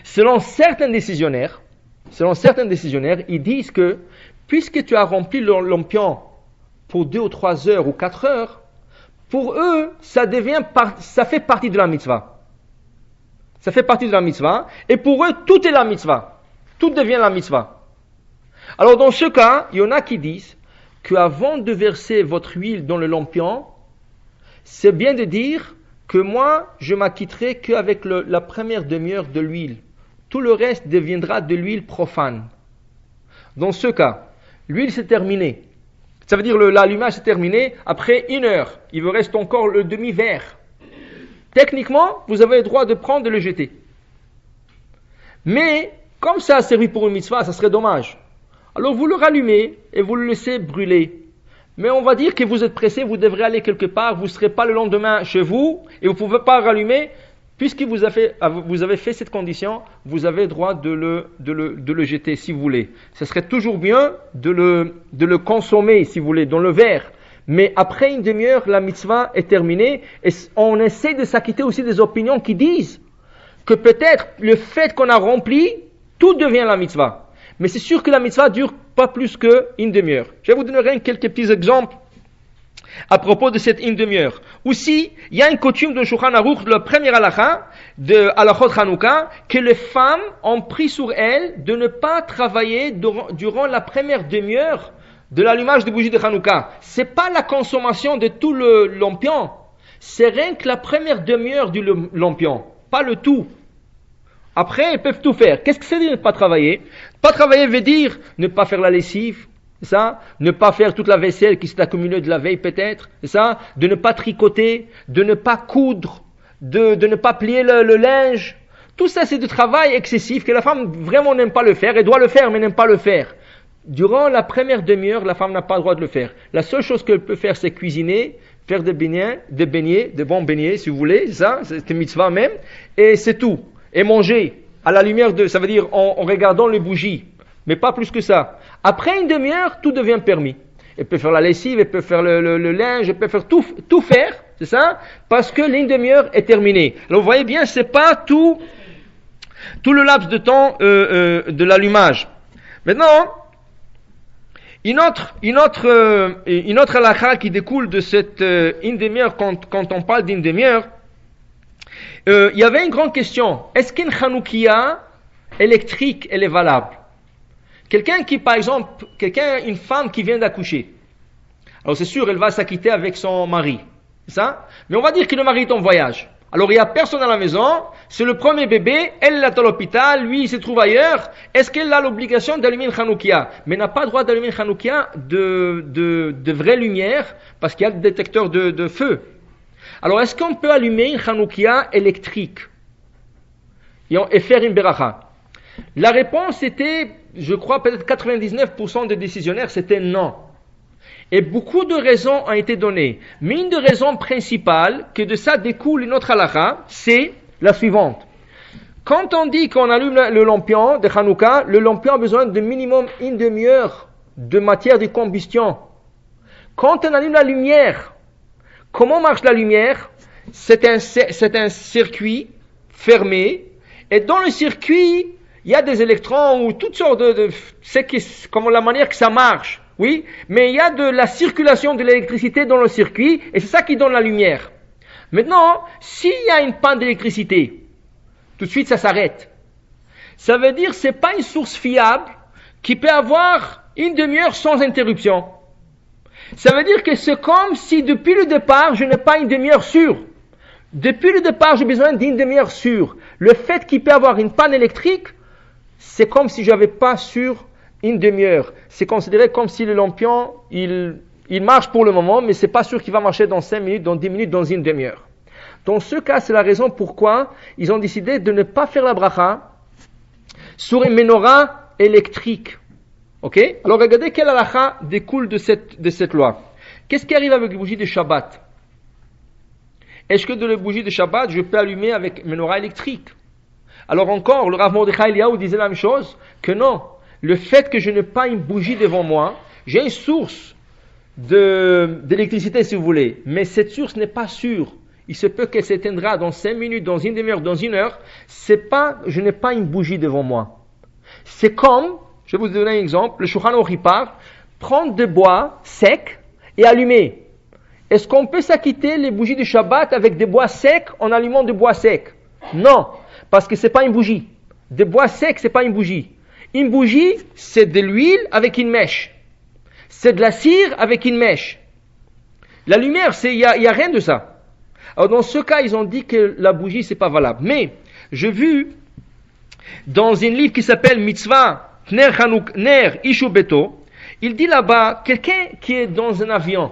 selon certains décisionnaires, ils disent que, puisque tu as rempli le lampion pour 2 ou 3 heures ou 4 heures, pour eux, ça fait partie de la mitzvah. Ça fait partie de la mitzvah. Et pour eux, tout est la mitzvah. Tout devient la mitzvah. Alors dans ce cas, il y en a qui disent qu'avant de verser votre huile dans le lampion, c'est bien de dire que moi, je m'acquitterai qu'avec la première demi-heure de l'huile. Tout le reste deviendra de l'huile profane. Dans ce cas, l'huile c'est terminé. Ça veut dire l'allumage c'est terminé. Après 1 heure, il vous reste encore le demi-verre. Techniquement, vous avez le droit de prendre et de le jeter. Mais, comme ça a servi pour une mitzvah, ça serait dommage. Alors vous le rallumez et vous le laissez brûler. Mais on va dire que vous êtes pressé, vous devrez aller quelque part, vous ne serez pas le lendemain chez vous et vous ne pouvez pas rallumer. Puisque vous avez fait cette condition, vous avez le droit de le jeter si vous voulez. Ce serait toujours bien de le consommer si vous voulez, dans le verre. Mais après une demi-heure, la mitzvah est terminée et on essaie de s'acquitter aussi des opinions qui disent que peut-être le fait qu'on a rempli, tout devient la mitzvah. Mais c'est sûr que la mitzvah dure pas plus qu'une demi-heure. Je vais vous donner quelques petits exemples à propos de cette une demi-heure. Aussi, il y a une coutume de Shulchan Aruch, le premier halakha, de halachot Hanouka, que les femmes ont pris sur elles de ne pas travailler durant la première demi-heure de l'allumage de bougies de Hanouka, c'est pas la consommation de tout le lampion, c'est rien que la première demi-heure du lampion, pas le tout. Après, ils peuvent tout faire. Qu'est-ce que c'est de ne pas travailler? Pas travailler veut dire ne pas faire la lessive, c'est ça? Ne pas faire toute la vaisselle qui s'est accumulée de la veille peut-être, c'est ça? De ne pas tricoter, de ne pas coudre, de ne pas plier le linge. Tout ça, c'est du travail excessif que la femme vraiment n'aime pas le faire. Elle doit le faire, mais n'aime pas le faire. Durant la première demi-heure, la femme n'a pas le droit de le faire. La seule chose qu'elle peut faire, c'est cuisiner, faire des beignets, des bons beignets, si vous voulez, ça, c'est une mitzvah même, et c'est tout. Et manger, à la lumière ça veut dire en regardant les bougies, mais pas plus que ça. Après une demi-heure, tout devient permis. Elle peut faire la lessive, elle peut faire le linge, elle peut faire tout faire, c'est ça, parce que l'une demi-heure est terminée. Alors vous voyez bien, c'est pas tout le laps de temps de l'allumage. Maintenant, une autre halakha qui découle de cette une demi-heure, quand on parle d'une demi-heure, il y avait une grande question. Est-ce qu'une Hanoukia électrique, elle est valable? Une femme qui vient d'accoucher. Alors c'est sûr, elle va s'acquitter avec son mari. C'est ça? Mais on va dire que le mari est en voyage. Alors il n'y a personne à la maison, c'est le premier bébé, elle est à l'hôpital, lui il se trouve ailleurs. Est-ce qu'elle a l'obligation d'allumer une Hanoukia? Mais n'a pas le droit d'allumer une Hanoukia de vraie lumière, parce qu'il y a des détecteurs de feu. Alors est-ce qu'on peut allumer une Hanoukia électrique et faire une beracha? La réponse était, je crois peut-être 99% des décisionnaires, c'était non. Et beaucoup de raisons ont été données. Mais une des raisons principales, que de ça découle une autre halakha, c'est la suivante. Quand on dit qu'on allume le lampion de Hanouka, le lampion a besoin de minimum une demi-heure de matière de combustion. Quand on allume la lumière, comment marche la lumière? C'est un circuit fermé, et dans le circuit, il y a des électrons ou toutes sortes c'est comme la manière que ça marche. Oui, mais il y a de la circulation de l'électricité dans le circuit, et c'est ça qui donne la lumière. Maintenant, s'il y a une panne d'électricité, tout de suite ça s'arrête. Ça veut dire que c'est pas une source fiable qui peut avoir une demi-heure sans interruption. Ça veut dire que c'est comme si depuis le départ, je n'ai pas une demi-heure sûre. Depuis le départ, j'ai besoin d'une demi-heure sûre. Le fait qu'il peut avoir une panne électrique, c'est comme si j'avais pas sûr une demi-heure. C'est considéré comme si le lampion, il marche pour le moment, mais c'est pas sûr qu'il va marcher dans 5 minutes, dans 10 minutes, dans une demi-heure. Dans ce cas, c'est la raison pourquoi ils ont décidé de ne pas faire la bracha sur une menorah électrique. Ok? Alors regardez quelle halakha découle de cette loi. Qu'est-ce qui arrive avec les bougies de Shabbat? Est-ce que de les bougies de Shabbat, je peux allumer avec menorah électrique? Alors encore, le Rav Mordechai Eliyahu disait la même chose, que non. Le fait que je n'ai pas une bougie devant moi, j'ai une source d'électricité si vous voulez, mais cette source n'est pas sûre. Il se peut qu'elle s'éteindra dans 5 minutes, dans une demi-heure, dans une heure. Je n'ai pas une bougie devant moi. C'est comme, je vais vous donner un exemple, le Shulchan Aruch parle, prendre des bois secs et allumer. Est-ce qu'on peut s'acquitter les bougies de Shabbat avec des bois secs en allumant des bois secs? Non, parce que c'est pas une bougie. Des bois secs, c'est pas une bougie. Une bougie, c'est de l'huile avec une mèche. C'est de la cire avec une mèche. La lumière, il y a rien de ça. Alors dans ce cas, ils ont dit que la bougie, c'est pas valable. Mais, j'ai vu, dans un livre qui s'appelle Mitzvah Ner Ishu Beto, il dit là-bas, quelqu'un qui est dans un avion,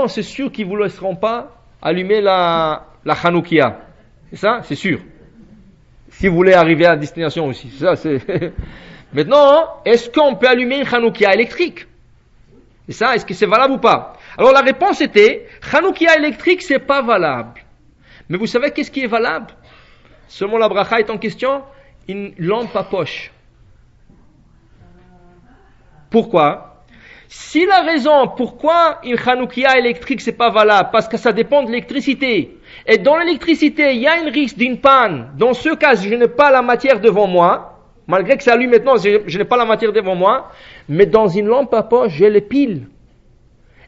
c'est sûr qu'ils ne vous laisseront pas allumer la Hanoukia. C'est ça? C'est sûr. Si vous voulez arriver à destination aussi. Ça, c'est Maintenant, est-ce qu'on peut allumer une Hanoukia électrique? C'est ça? Est-ce que c'est valable ou pas? Alors la réponse était, Hanoukia électrique, c'est pas valable. Mais vous savez qu'est-ce qui est valable? Seulement la bracha est en question, une lampe à poche. Pourquoi? Si la raison pourquoi une Hanoukia électrique c'est pas valable, parce que ça dépend de l'électricité, et dans l'électricité il y a un risque d'une panne, dans ce cas je n'ai pas la matière devant moi, malgré que ça allume maintenant, je n'ai pas la matière devant moi, mais dans une lampe à poche j'ai les piles.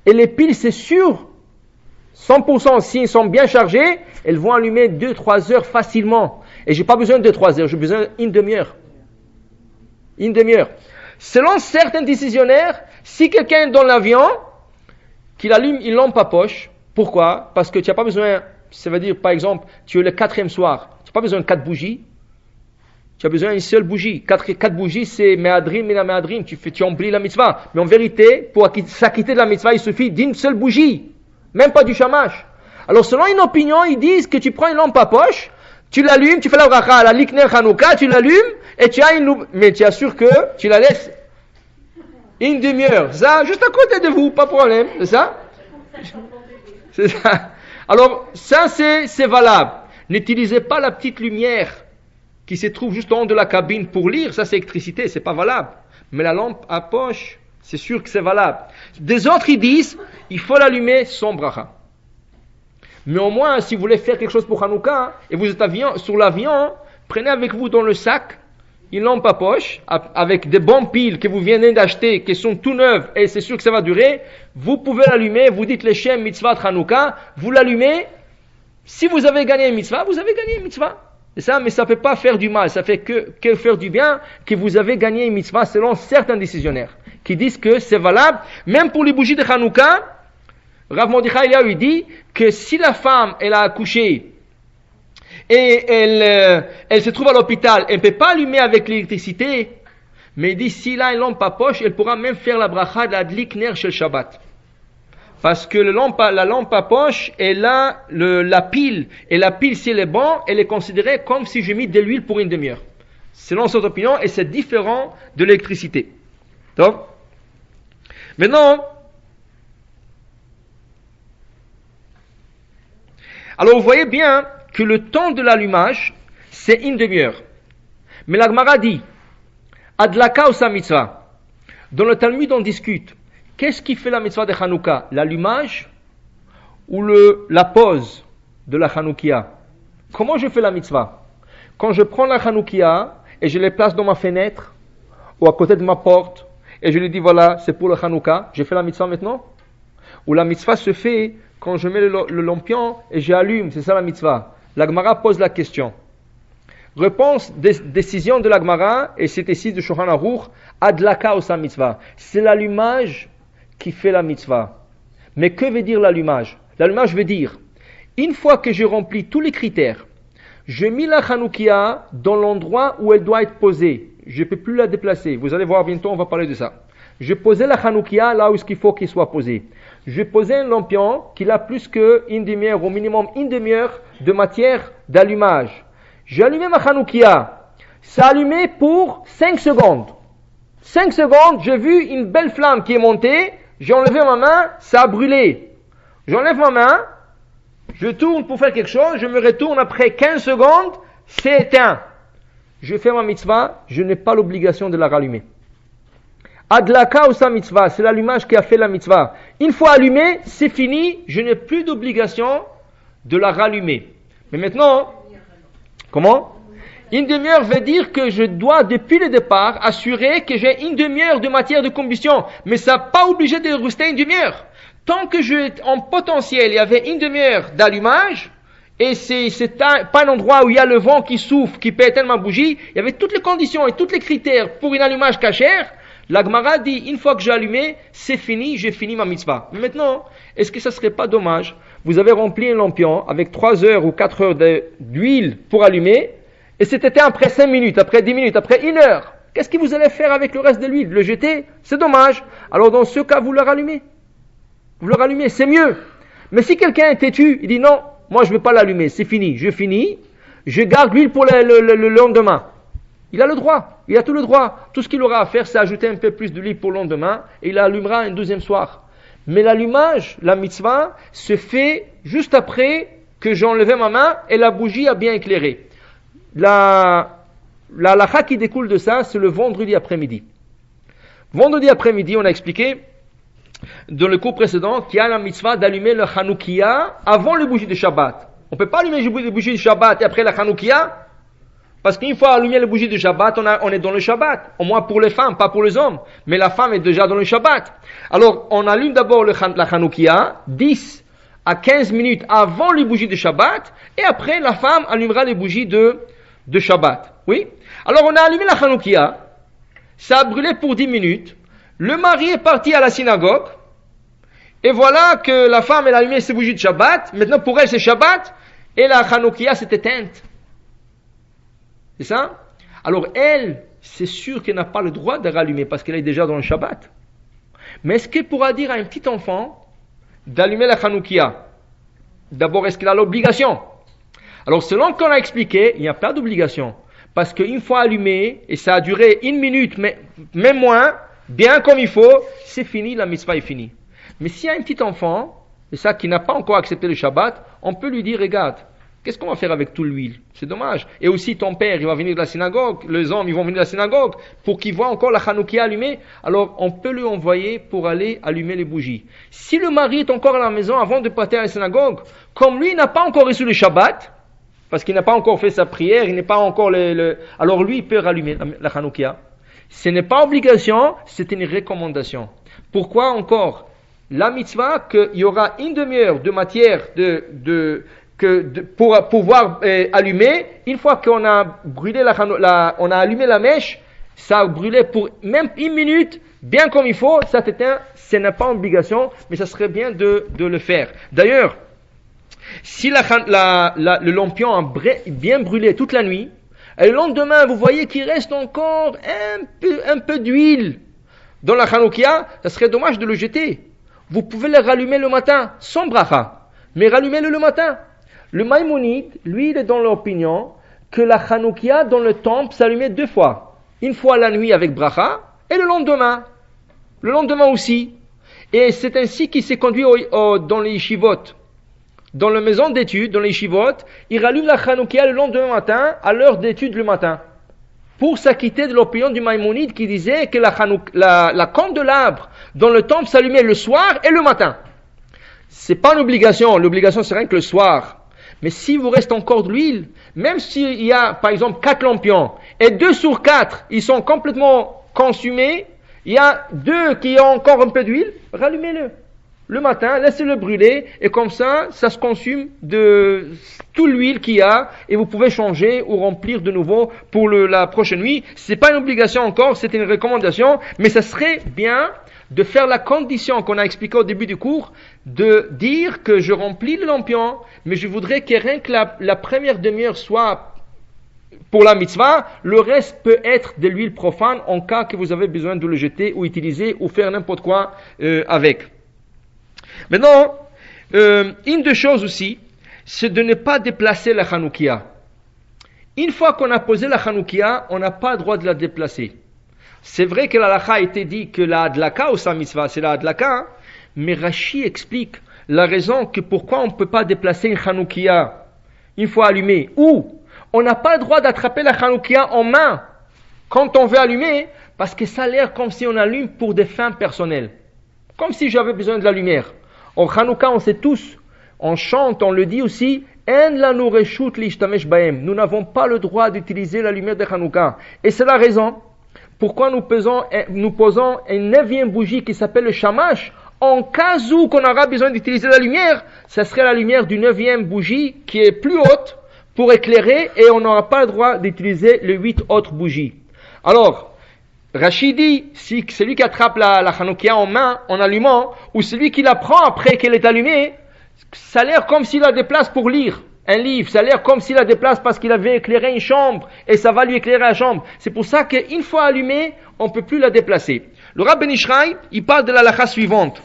Et les piles c'est sûr, 100% s'ils sont bien chargées, elles vont allumer 2-3 heures facilement. Et j'ai pas besoin de 3 heures, j'ai besoin d'une demi-heure. Une demi-heure. Selon certains décisionnaires, si quelqu'un est dans l'avion, qu'il allume une lampe à poche, pourquoi? Parce que tu n'as pas besoin, ça veut dire par exemple, tu es le 4e soir, tu n'as pas besoin de 4 bougies, tu as besoin d'une seule bougie. 4 bougies, c'est me'adrim, mina me'adrim, tu oublies la mitzvah. Mais en vérité, pour s'acquitter de la mitzvah, il suffit d'une seule bougie, même pas du shamash. Alors selon une opinion, ils disent que tu prends une lampe à poche, tu l'allumes, tu fais la bracha à la Likner Hanouka, tu l'allumes, et tu as une loupe, mais tu assures que tu la laisses une demi-heure. Ça, juste à côté de vous, pas de problème, c'est ça? C'est ça. Alors, ça c'est valable. N'utilisez pas la petite lumière qui se trouve juste en haut de la cabine pour lire, ça c'est électricité, c'est pas valable. Mais la lampe à poche, c'est sûr que c'est valable. Des autres, ils disent, il faut l'allumer sans bracha. Mais au moins, si vous voulez faire quelque chose pour Hanouka, et vous êtes sur l'avion, prenez avec vous dans le sac une lampe à poche, avec des bonnes piles que vous venez d'acheter, qui sont tout neuves, et c'est sûr que ça va durer. Vous pouvez l'allumer, vous dites les Shem Mitzvah Hanouka, vous l'allumez. Si vous avez gagné une mitzvah, vous avez gagné une mitzvah. C'est ça, mais ça ne peut pas faire du mal, ça fait que faire du bien, que vous avez gagné une mitzvah selon certains décisionnaires, qui disent que c'est valable, même pour les bougies de Hanouka. Rav Mordechai il dit que si la femme, elle a accouché, et elle se trouve à l'hôpital, elle ne peut pas allumer avec l'électricité, mais il dit, s'il a une lampe à poche, elle pourra même faire la bracha de la Dlikner chez le Shabbat. Parce que la lampe à poche, elle a la pile. Et la pile, si elle est bonne, elle est considérée comme si j'ai mis de l'huile pour une demi-heure. Selon cette opinion, et c'est différent de l'électricité. Donc, maintenant, alors vous voyez bien que le temps de l'allumage, c'est une demi-heure. Mais la Gemara dit, Adlaka ou sa mitzvah. Dans le Talmud, on discute. Qu'est-ce qui fait la mitzvah de Hanouka? L'allumage ou la pose de la Hanoukia? Comment je fais la mitzvah? Quand je prends la Hanoukia et je les place dans ma fenêtre ou à côté de ma porte et je lui dis voilà, c'est pour le Hanouka, j'ai fait la mitzvah maintenant? Ou la mitzvah se fait quand je mets le lampion et j'allume, c'est ça la mitzvah? La Gemara pose la question. Réponse, décision de la Gemara, et c'est ici de Shulchan Aruch, Adlaka ou sa mitzvah. C'est l'allumage qui fait la mitzvah. Mais que veut dire l'allumage? L'allumage veut dire, une fois que j'ai rempli tous les critères, je mets la Hanoukia dans l'endroit où elle doit être posée. Je ne peux plus la déplacer. Vous allez voir bientôt, on va parler de ça. Je posais la Hanoukia là où il faut qu'il soit posé. Je posais un lampion qui a plus qu'une demi-heure, au minimum une demi-heure de matière d'allumage. J'ai allumé ma Hanoukia. Ça a allumé pour 5 secondes. 5 secondes, j'ai vu une belle flamme qui est montée. J'ai enlevé ma main, ça a brûlé. J'enlève ma main, je tourne pour faire quelque chose, je me retourne après 15 secondes, c'est éteint. Je fais ma mitzvah, je n'ai pas l'obligation de la rallumer. Adlaka ou sa mitzvah, c'est l'allumage qui a fait la mitzvah. Une fois allumé, c'est fini, je n'ai plus d'obligation de la rallumer. Mais maintenant, comment? Une demi-heure veut dire que je dois, depuis le départ, assurer que j'ai une demi-heure de matière de combustion. Mais ça n'est pas obligé de rester une demi-heure. Tant que en potentiel, il y avait une demi-heure d'allumage, et c'est pas un endroit où il y a le vent qui souffle, qui peut éteindre ma bougie, il y avait toutes les conditions et tous les critères pour un allumage cachère. La Gemara dit, une fois que j'ai allumé, c'est fini, j'ai fini ma mitzvah. Mais maintenant, est-ce que ça serait pas dommage? Vous avez rempli un lampion avec 3 heures ou 4 heures d'huile pour allumer, et c'est éteint après 5 minutes, après 10 minutes, après 1 heure. Qu'est-ce que vous allez faire avec le reste de l'huile? Le jeter? C'est dommage. Alors dans ce cas, vous le rallumez. Vous le rallumez, c'est mieux. Mais si quelqu'un est têtu, il dit non, moi je ne vais pas l'allumer, c'est fini, je finis, je garde l'huile pour le lendemain. Il a le droit, il a tout le droit. Tout ce qu'il aura à faire, c'est ajouter un peu plus d'huile pour le lendemain, et il allumera un deuxième soir. Mais l'allumage, la mitzvah, se fait juste après que j'ai enlevé ma main et la bougie a bien éclairé. La halakha qui découle de ça, c'est le vendredi après-midi. Vendredi après-midi, on a expliqué dans le cours précédent qu'il y a la mitzvah d'allumer le Hanoukia avant le bougie de Shabbat. On ne peut pas allumer le bougie de Shabbat et après la Hanoukia, parce qu'une fois allumé le bougie de Shabbat, on est dans le Shabbat. Au moins pour les femmes, pas pour les hommes. Mais la femme est déjà dans le Shabbat. Alors, on allume d'abord la Hanoukia, 10 à 15 minutes avant les bougies de Shabbat, et après la femme allumera les bougies de Shabbat. Oui? Alors, on a allumé la Hanoukia. ça a brûlé pour 10 minutes. Le mari est parti à la synagogue. Et voilà que la femme, elle a allumé ses bougies de Shabbat. Maintenant, pour elle, c'est Shabbat. Et la Hanoukia s'est éteinte. C'est ça? Alors, elle, c'est sûr qu'elle n'a pas le droit de rallumer parce qu'elle est déjà dans le Shabbat. Mais est-ce qu'elle pourra dire à un petit enfant d'allumer la Hanoukia? D'abord, est-ce qu'elle a l'obligation? Alors, selon qu'on a expliqué, il n'y a pas d'obligation. Parce qu'une fois allumé, et ça a duré 1 minute, mais même moins, bien comme il faut, c'est fini, la mitzvah est finie. Mais s'il y a un petit enfant, et ça qui n'a pas encore accepté le Shabbat, on peut lui dire, regarde, qu'est-ce qu'on va faire avec toute l'huile? C'est dommage. Et aussi ton père, il va venir de la synagogue, les hommes, ils vont venir de la synagogue, pour qu'ils voient encore la Hanoukia allumée. Alors, on peut lui envoyer pour aller allumer les bougies. Si le mari est encore à la maison avant de partir à la synagogue, comme lui n'a pas encore reçu le Shabbat, parce qu'il n'a pas encore fait sa prière, il n'est pas encore alors lui, il peut rallumer la Hanoukia. Ce n'est pas obligation, c'est une recommandation. Pourquoi encore? La mitzvah, qu'il y aura 1 demi-heure de matière pour pouvoir allumer. Une fois qu'on a brûlé on a allumé la mèche, ça a brûlé pour même 1 minute, bien comme il faut, ça t'éteint. Ce n'est pas obligation, mais ça serait bien de le faire. D'ailleurs, si le lampion a bien brûlé toute la nuit, et le lendemain, vous voyez qu'il reste encore un peu d'huile dans la Hanoukia, ça serait dommage de le jeter. Vous pouvez le rallumer le matin, sans bracha, mais rallumez-le le matin. Le Maïmonide, lui, il est dans l'opinion que la Hanoukia dans le temple s'allumait 2 fois. Une fois la nuit avec bracha, et le lendemain. Le lendemain aussi. Et c'est ainsi qu'il s'est conduit dans les yeshivot. Dans la maison d'études, dans les yeshivot, il rallume la Hanoukia le lendemain matin, à l'heure d'études le matin. Pour s'acquitter de l'opinion du Maïmonide qui disait que la candelabre dans le temple s'allumait le soir et le matin. C'est pas une obligation, l'obligation c'est rien que le soir. Mais si vous reste encore de l'huile, même s'il y a par exemple 4 lampions, et 2 sur 4, ils sont complètement consumés, il y a 2 qui ont encore un peu d'huile, rallumez-le. Le matin, laissez-le brûler, et comme ça se consume de toute l'huile qu'il y a, et vous pouvez changer ou remplir de nouveau pour la prochaine nuit. C'est pas une obligation encore, c'est une recommandation, mais ça serait bien de faire la condition qu'on a expliquée au début du cours, de dire que je remplis le lampion, mais je voudrais que rien que la première demi-heure soit pour la mitzvah, le reste peut être de l'huile profane en cas que vous avez besoin de le jeter ou utiliser ou faire n'importe quoi avec. Maintenant, une des choses aussi, c'est de ne pas déplacer la Hanoukia. Une fois qu'on a posé la Hanoukia, on n'a pas le droit de la déplacer. C'est vrai que la halakha a été dit que la hadlaka ou sa mitzvah, c'est la hadlaka, hein? Mais Rashi explique la raison que pourquoi on ne peut pas déplacer une Hanoukia une fois allumée. Ou on n'a pas le droit d'attraper la Hanoukia en main quand on veut allumer, parce que ça a l'air comme si on allume pour des fins personnelles. Comme si j'avais besoin de la lumière. En Hanouka, on sait tous, on chante, on le dit aussi, nous n'avons pas le droit d'utiliser la lumière de Hanouka. Et c'est la raison pourquoi nous posons une 9e bougie qui s'appelle le shamash. En cas où qu'on aura besoin d'utiliser la lumière, ça serait la lumière du 9e bougie qui est plus haute pour éclairer, et on n'aura pas le droit d'utiliser les 8 autres bougies. Alors, Rachid dit, si celui qui attrape la Hanoukia en main, en allumant, ou celui qui la prend après qu'elle est allumée, ça a l'air comme s'il la déplace pour lire un livre, ça a l'air comme s'il la déplace parce qu'il avait éclairé une chambre, et ça va lui éclairer la chambre. C'est pour ça qu'une fois allumée, on ne peut plus la déplacer. Le Rav Ben Ishraï, il parle de la halakha suivante.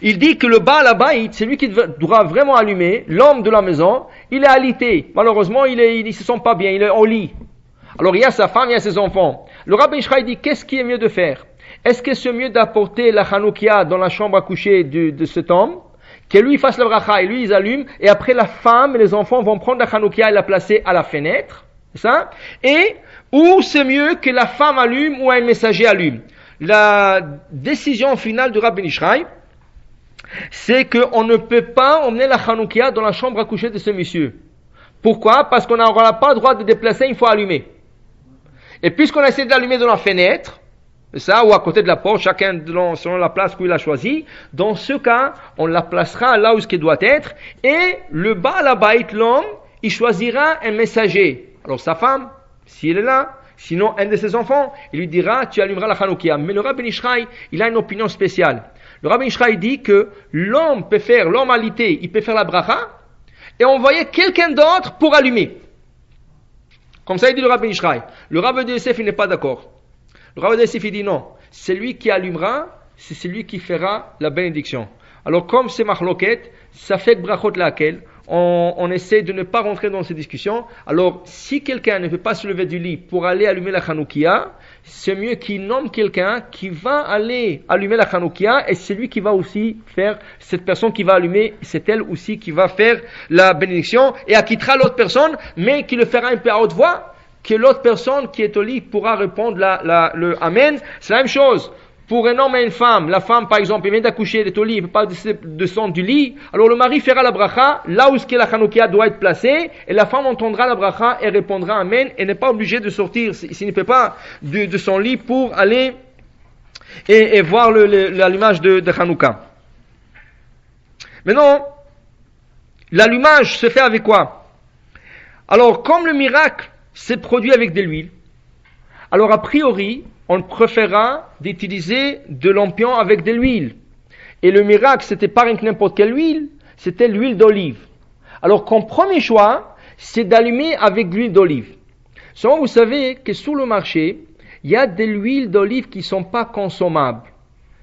Il dit que le Baal Habayit, c'est lui qui doit vraiment allumer, l'homme de la maison, il est alité. Malheureusement, il ne se sent pas bien, il est au lit. Alors il y a sa femme, il y a ses enfants. Le Rav Ben Ishraï dit, qu'est-ce qui est mieux de faire? Est-ce que c'est mieux d'apporter la Hanoukia dans la chambre à coucher de cet homme, que lui fasse le bracha et lui ils allument, et après la femme et les enfants vont prendre la Hanoukia et la placer à la fenêtre, c'est ça? Ou c'est mieux que la femme allume ou un messager allume? La décision finale du Rav Ben Ishraï, c'est qu'on ne peut pas emmener la Hanoukia dans la chambre à coucher de ce monsieur. Pourquoi? Parce qu'on n'aura pas le droit de déplacer une fois allumé. Et puisqu'on a essayé de l'allumer dans la fenêtre, ça, ou à côté de la porte, chacun selon la place qu'il a choisi, dans ce cas, on la placera là où ce qui doit être, et le Baal Habayit, l'homme, il choisira un messager. Alors sa femme, si elle est là, sinon un de ses enfants, il lui dira, tu allumeras la Hanoukia. Mais le Rabbi Ben Ishraï, il a une opinion spéciale. Le Rabbi Ben Ishraï dit que l'homme alité, il peut faire la bracha, et envoyer quelqu'un d'autre pour allumer. Comme ça, il dit le Rabbi Ben Ishraï. Le Rabbi de Yosef, il n'est pas d'accord. Le Rabbi de Yosef, il dit non. C'est lui qui allumera, c'est celui qui fera la bénédiction. Alors, comme c'est mahloket, ça fait que brachot laquelle, on essaie de ne pas rentrer dans ces discussions. Alors, si quelqu'un ne peut pas se lever du lit pour aller allumer la Hanoukia, c'est mieux qu'il nomme quelqu'un qui va aller allumer la Hanoukia, et c'est lui qui va aussi faire, cette personne qui va allumer, c'est elle aussi qui va faire la bénédiction, et acquittera l'autre personne, mais qui le fera un peu à haute voix, que l'autre personne qui est au lit pourra répondre le Amen. C'est la même chose. Pour un homme et une femme, la femme par exemple, elle vient d'accoucher, elle est au lit, elle ne peut pas descendre du lit, alors le mari fera la bracha, là où la Hanoukia doit être placée, et la femme entendra la bracha et répondra Amen, et n'est pas obligée de sortir, s'il ne peut pas, de son lit pour aller et voir l'allumage de Hanouka. Maintenant, l'allumage se fait avec quoi? Alors, comme le miracle s'est produit avec de l'huile, alors a priori, on préférera d'utiliser de lampion avec de l'huile. Et le miracle, c'était pas n'importe quelle huile, c'était l'huile d'olive. Alors, comme premier choix, c'est d'allumer avec l'huile d'olive. Seulement, vous savez que sur le marché, il y a de l'huile d'olive qui sont pas consommables.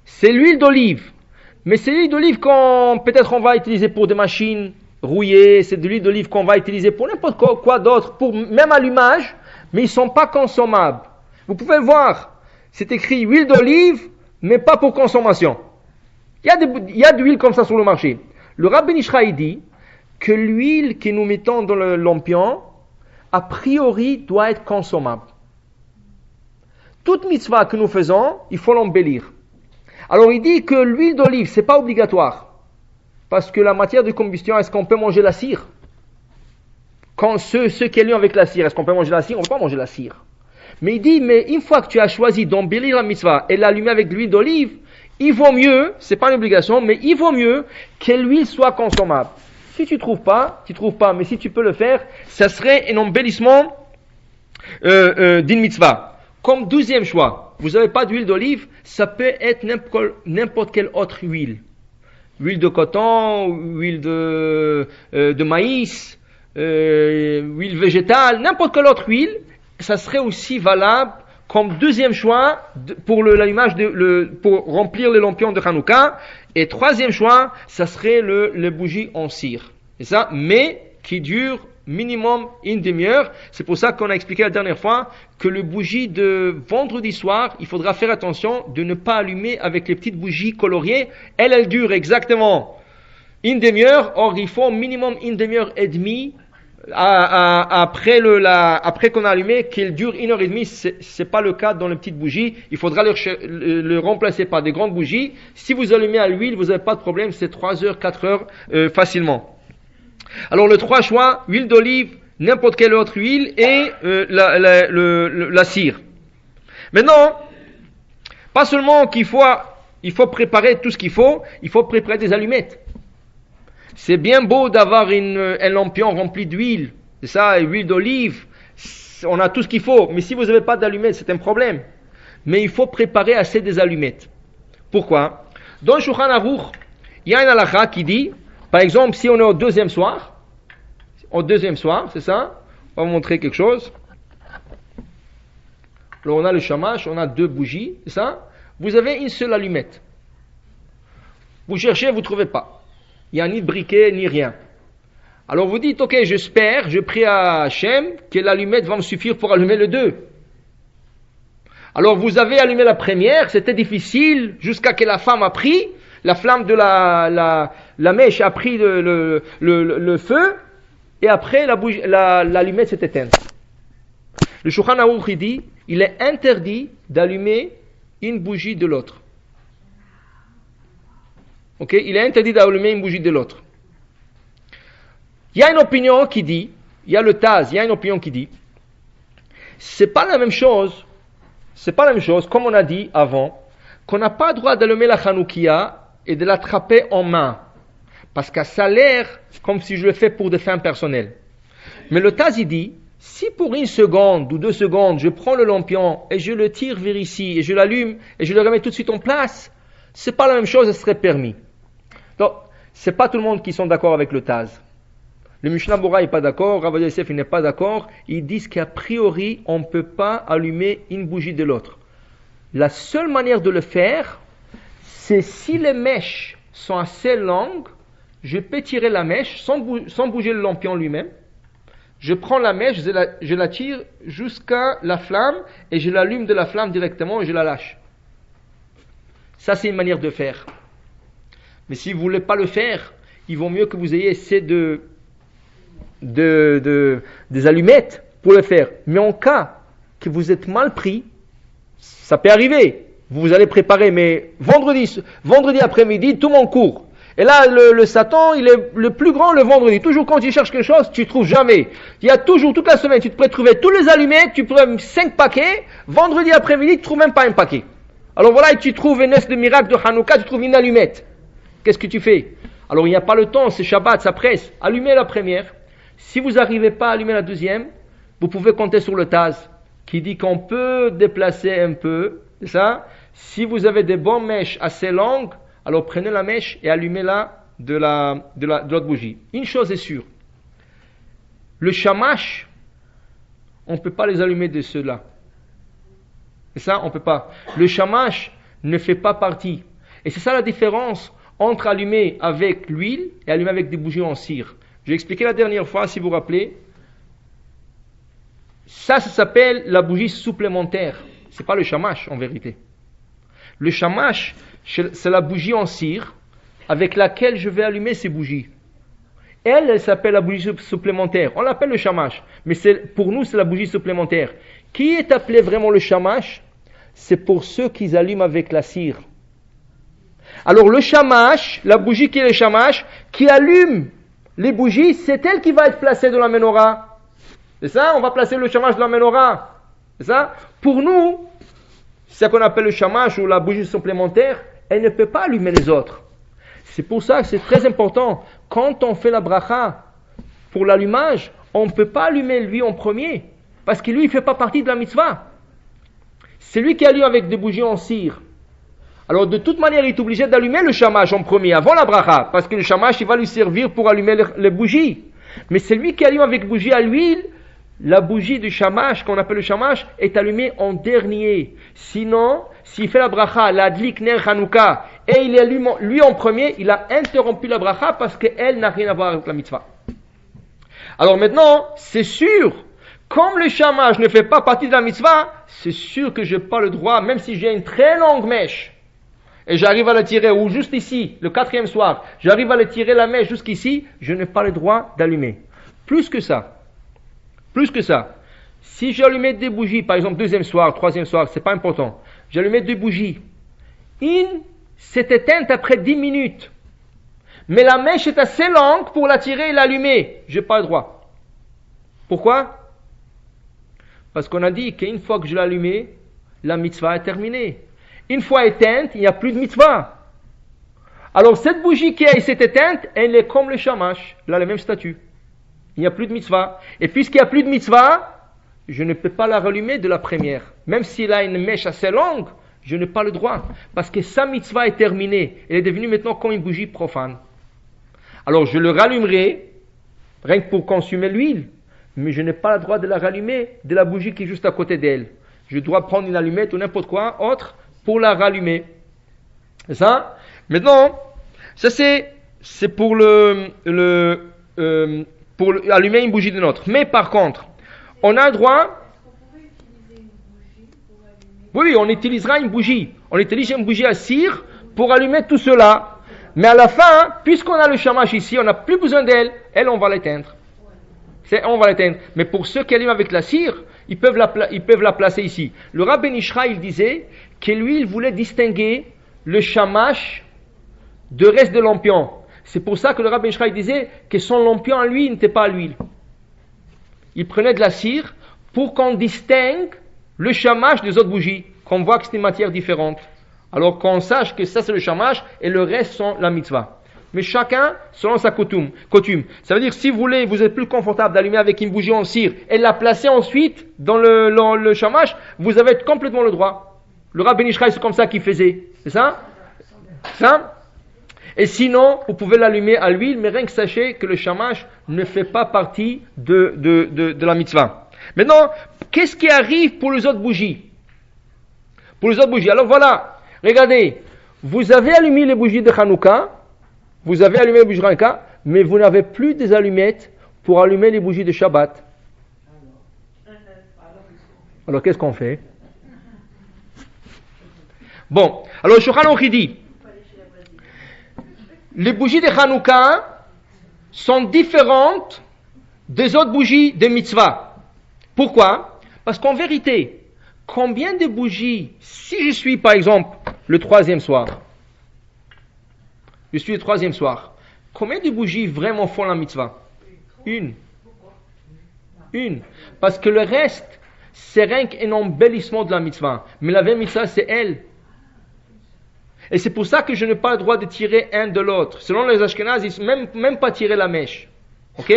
C'est l'huile d'olive. Mais c'est l'huile d'olive peut-être on va utiliser pour des machines rouillées, c'est de l'huile d'olive qu'on va utiliser pour n'importe quoi d'autre, pour même allumage, mais ils sont pas consommables. Vous pouvez voir, c'est écrit huile d'olive, mais pas pour consommation. Il y a de l'huile comme ça sur le marché. Le Rabbi Ben Ishraï dit que l'huile que nous mettons dans le lampion, a priori, doit être consommable. Toute mitzvah que nous faisons, il faut l'embellir. Alors il dit que l'huile d'olive, c'est pas obligatoire. Parce que la matière de combustion, est-ce qu'on peut manger la cire? Quand ceux qui allument avec la cire, est-ce qu'on peut manger la cire? On ne peut pas manger la cire. Mais il dit, mais une fois que tu as choisi d'embellir la mitzvah et l'allumer avec l'huile d'olive, il vaut mieux, c'est pas une obligation, mais il vaut mieux que l'huile soit consommable. Si tu trouves pas, mais si tu peux le faire, ça serait un embellissement d'une mitzvah. Comme 12e choix, vous n'avez pas d'huile d'olive, ça peut être n'importe quelle autre huile. Huile de coton, huile de maïs, huile végétale, n'importe quelle autre huile, ça serait aussi valable comme 2e choix pour l'allumage pour remplir les lampions de Hanouka. Et 3e choix, ça serait les bougies en cire. C'est ça, mais qui dure minimum une demi-heure. C'est pour ça qu'on a expliqué la dernière fois que le bougie de vendredi soir, il faudra faire attention de ne pas allumer avec les petites bougies coloriées. Elles durent exactement une demi-heure. Or, il faut minimum une demi-heure et demie après qu'on a allumé, qu'il dure 1h30. C'est pas le cas dans les petites bougies. Il faudra le remplacer par des grandes bougies. Si vous allumez à l'huile, vous n'avez pas de problème, c'est 3 heures, 4 heures facilement. Alors le 3 choix, huile d'olive, n'importe quelle autre huile et la cire. Maintenant, pas seulement il faut préparer tout ce qu'il faut préparer des allumettes. C'est bien beau d'avoir un lampion rempli d'huile, c'est ça, huile d'olive, on a tout ce qu'il faut, mais si vous n'avez pas d'allumettes, c'est un problème. Mais il faut préparer assez des allumettes. Pourquoi? Dans le Shulchan Aruch, il y a un halakha qui dit, par exemple, si on est au 2e soir, c'est ça, on va vous montrer quelque chose. Alors on a le shamash, on a 2 bougies, c'est ça, vous avez une seule allumette. Vous cherchez, vous ne trouvez pas. Il n'y a ni de briquet, ni rien. Alors vous dites, ok, je prie à Hachem que l'allumette va me suffire pour allumer le 2. Alors vous avez allumé la première, c'était difficile, jusqu'à que la femme a pris, la flamme de la mèche a pris le feu, et après l'allumette s'est éteinte. Le Shulchan Aruch dit, il est interdit d'allumer une bougie de l'autre. Ok, il est interdit d'allumer une bougie de l'autre. Il y a une opinion qui dit, il y a le Taz, il y a une opinion qui dit, c'est pas la même chose, comme on a dit avant, qu'on n'a pas le droit d'allumer la Hanoukia et de l'attraper en main. Parce que ça a l'air comme si je le fais pour des fins personnelles. Mais le Taz, il dit, Si pour 1 seconde ou 2 secondes, je prends le lampion et je le tire vers ici et je l'allume et je le remets tout de suite en place, c'est pas la même chose, ça serait permis. Donc, c'est pas tout le monde qui sont d'accord avec le Taz. Le Mishnah Bora n'est pas d'accord, Rav Yosef n'est pas d'accord. Ils disent qu'a priori, on ne peut pas allumer une bougie de l'autre. La seule manière de le faire, c'est si les mèches sont assez longues, je peux tirer la mèche sans bouger le lampion lui-même. Je prends la mèche, je la tire jusqu'à la flamme et je l'allume de la flamme directement et je la lâche. Ça, c'est une manière de faire. Mais si vous ne voulez pas le faire, il vaut mieux que vous ayez assez des allumettes pour le faire. Mais en cas que vous êtes mal pris, ça peut arriver. Vous allez préparer, mais vendredi après-midi, tout le monde court. Et là, le Satan, il est le plus grand le vendredi. Toujours quand il cherche quelque chose, tu ne trouves jamais. Il y a toujours, toute la semaine, tu pourrais trouver tous les allumettes, tu pourrais 5 paquets. Vendredi après-midi, tu ne trouves même pas un paquet. Alors voilà, et tu trouves un œuf de miracle de Hanouka, tu trouves une allumette. Qu'est-ce que tu fais? Alors il n'y a pas le temps, c'est Shabbat, ça presse. Allumez la première. Si vous n'arrivez pas à allumer la deuxième, vous pouvez compter sur le Taz, qui dit qu'on peut déplacer un peu, c'est ça? Si vous avez des bonnes mèches assez longues, alors prenez la mèche et allumez-la de l'autre bougie. Une chose est sûre, le shamash, on ne peut pas les allumer de ceux-là. C'est ça, on ne peut pas. Le shamash ne fait pas partie. Et c'est ça la différence entre allumer avec l'huile et allumer avec des bougies en cire. J'ai expliqué la dernière fois, si vous vous rappelez. Ça s'appelle la bougie supplémentaire. Ce n'est pas le shamash en vérité. Le shamash, c'est la bougie en cire avec laquelle je vais allumer ces bougies. Elle s'appelle la bougie supplémentaire. On l'appelle le shamash, mais pour nous, c'est la bougie supplémentaire. Qui est appelé vraiment le shamash? C'est pour ceux qui allument avec la cire. Alors le shamash, la bougie qui est le shamash, qui allume les bougies, c'est elle qui va être placée dans la menorah. C'est ça? On va placer le shamash dans la menorah. C'est ça? Pour nous, ce qu'on appelle le shamash ou la bougie supplémentaire, elle ne peut pas allumer les autres. C'est pour ça que c'est très important. Quand on fait la bracha pour l'allumage, on ne peut pas allumer lui en premier. Parce que lui, il ne fait pas partie de la mitzvah. C'est lui qui allume avec des bougies en cire. Alors de toute manière, il est obligé d'allumer le shamash en premier, avant la bracha. Parce que le shamash, il va lui servir pour allumer les bougies. Mais c'est lui qui allume avec bougie à l'huile. La bougie du shamash, qu'on appelle le shamash, est allumée en dernier. Sinon, s'il fait la bracha, la adlik ner Hanouka, et il allume lui en premier, il a interrompu la bracha parce qu'elle n'a rien à voir avec la mitzvah. Alors maintenant, c'est sûr, comme le shamash ne fait pas partie de la mitzvah, c'est sûr que je n'ai pas le droit, même si j'ai une très longue mèche, et j'arrive à la tirer, ou juste ici, le 4e soir, j'arrive à la tirer la mèche jusqu'ici, je n'ai pas le droit d'allumer. Plus que ça, si j'allumais des bougies, par exemple 2e soir, 3e soir, c'est pas important, j'allumais des bougies, une s'est éteinte après 10 minutes, mais la mèche est assez longue pour la tirer et l'allumer, j'ai pas le droit. Pourquoi? Parce qu'on a dit qu'une fois que je l'ai allumée, la mitzvah est terminée. Une fois éteinte, il n'y a plus de mitzvah. Alors cette bougie qui s'est éteinte, elle est comme le shamash, elle a le même statut. Il n'y a plus de mitzvah. Et puisqu'il n'y a plus de mitzvah, je ne peux pas la rallumer de la première. Même s'il a une mèche assez longue, je n'ai pas le droit. Parce que sa mitzvah est terminée. Elle est devenue maintenant comme une bougie profane. Alors je le rallumerai, rien que pour consumer l'huile. Mais je n'ai pas le droit de la rallumer de la bougie qui est juste à côté d'elle. Je dois prendre une allumette ou n'importe quoi autre pour la rallumer. C'est ça? Maintenant, ça c'est pour pour allumer une bougie de nôtre. Mais par contre, on a le droit. Oui, on utilisera une bougie. On utilise une bougie à cire pour allumer tout cela. Mais à la fin, puisqu'on a le shamash ici, on n'a plus besoin d'elle. Elle, on va l'éteindre. On va l'éteindre. Mais pour ceux qui allument avec la cire, ils peuvent la placer ici. Le Rav Ben Ishra, il disait que lui, il voulait distinguer le shamash du reste de lampion. C'est pour ça que le Rav Ben Ishra, il disait que son lampion à lui n'était pas à l'huile. Il prenait de la cire pour qu'on distingue le shamash des autres bougies, qu'on voit que c'est une matière différente. Alors qu'on sache que ça c'est le shamash et le reste sont la mitzvah. Mais chacun selon sa coutume. Ça veut dire, si vous êtes plus confortable d'allumer avec une bougie en cire et la placer ensuite dans le shamash, vous avez complètement le droit. Le Rabbi Ishraï, c'est comme ça qu'il faisait. C'est ça? Et sinon, vous pouvez l'allumer à l'huile, mais rien que sachez que le shamash ne fait pas partie de la mitzvah. Maintenant, qu'est-ce qui arrive pour les autres bougies? Alors voilà, regardez, vous avez allumé les bougies de Hanouka, mais vous n'avez plus des allumettes pour allumer les bougies de Shabbat. Alors qu'est-ce qu'on fait? Bon, alors le Shulchan Aruch dit, les bougies de Hanouka sont différentes des autres bougies de mitzvah. Pourquoi? Parce qu'en vérité, combien de bougies, si je suis par exemple le troisième soir, combien de bougies vraiment font la mitzvah? Une. Parce que le reste, c'est rien qu'un embellissement de la mitzvah. Mais la vraie mitzvah, c'est elle. Et c'est pour ça que je n'ai pas le droit de tirer un de l'autre. Selon les Ashkenazes, ils ne même pas tirer la mèche. Ok?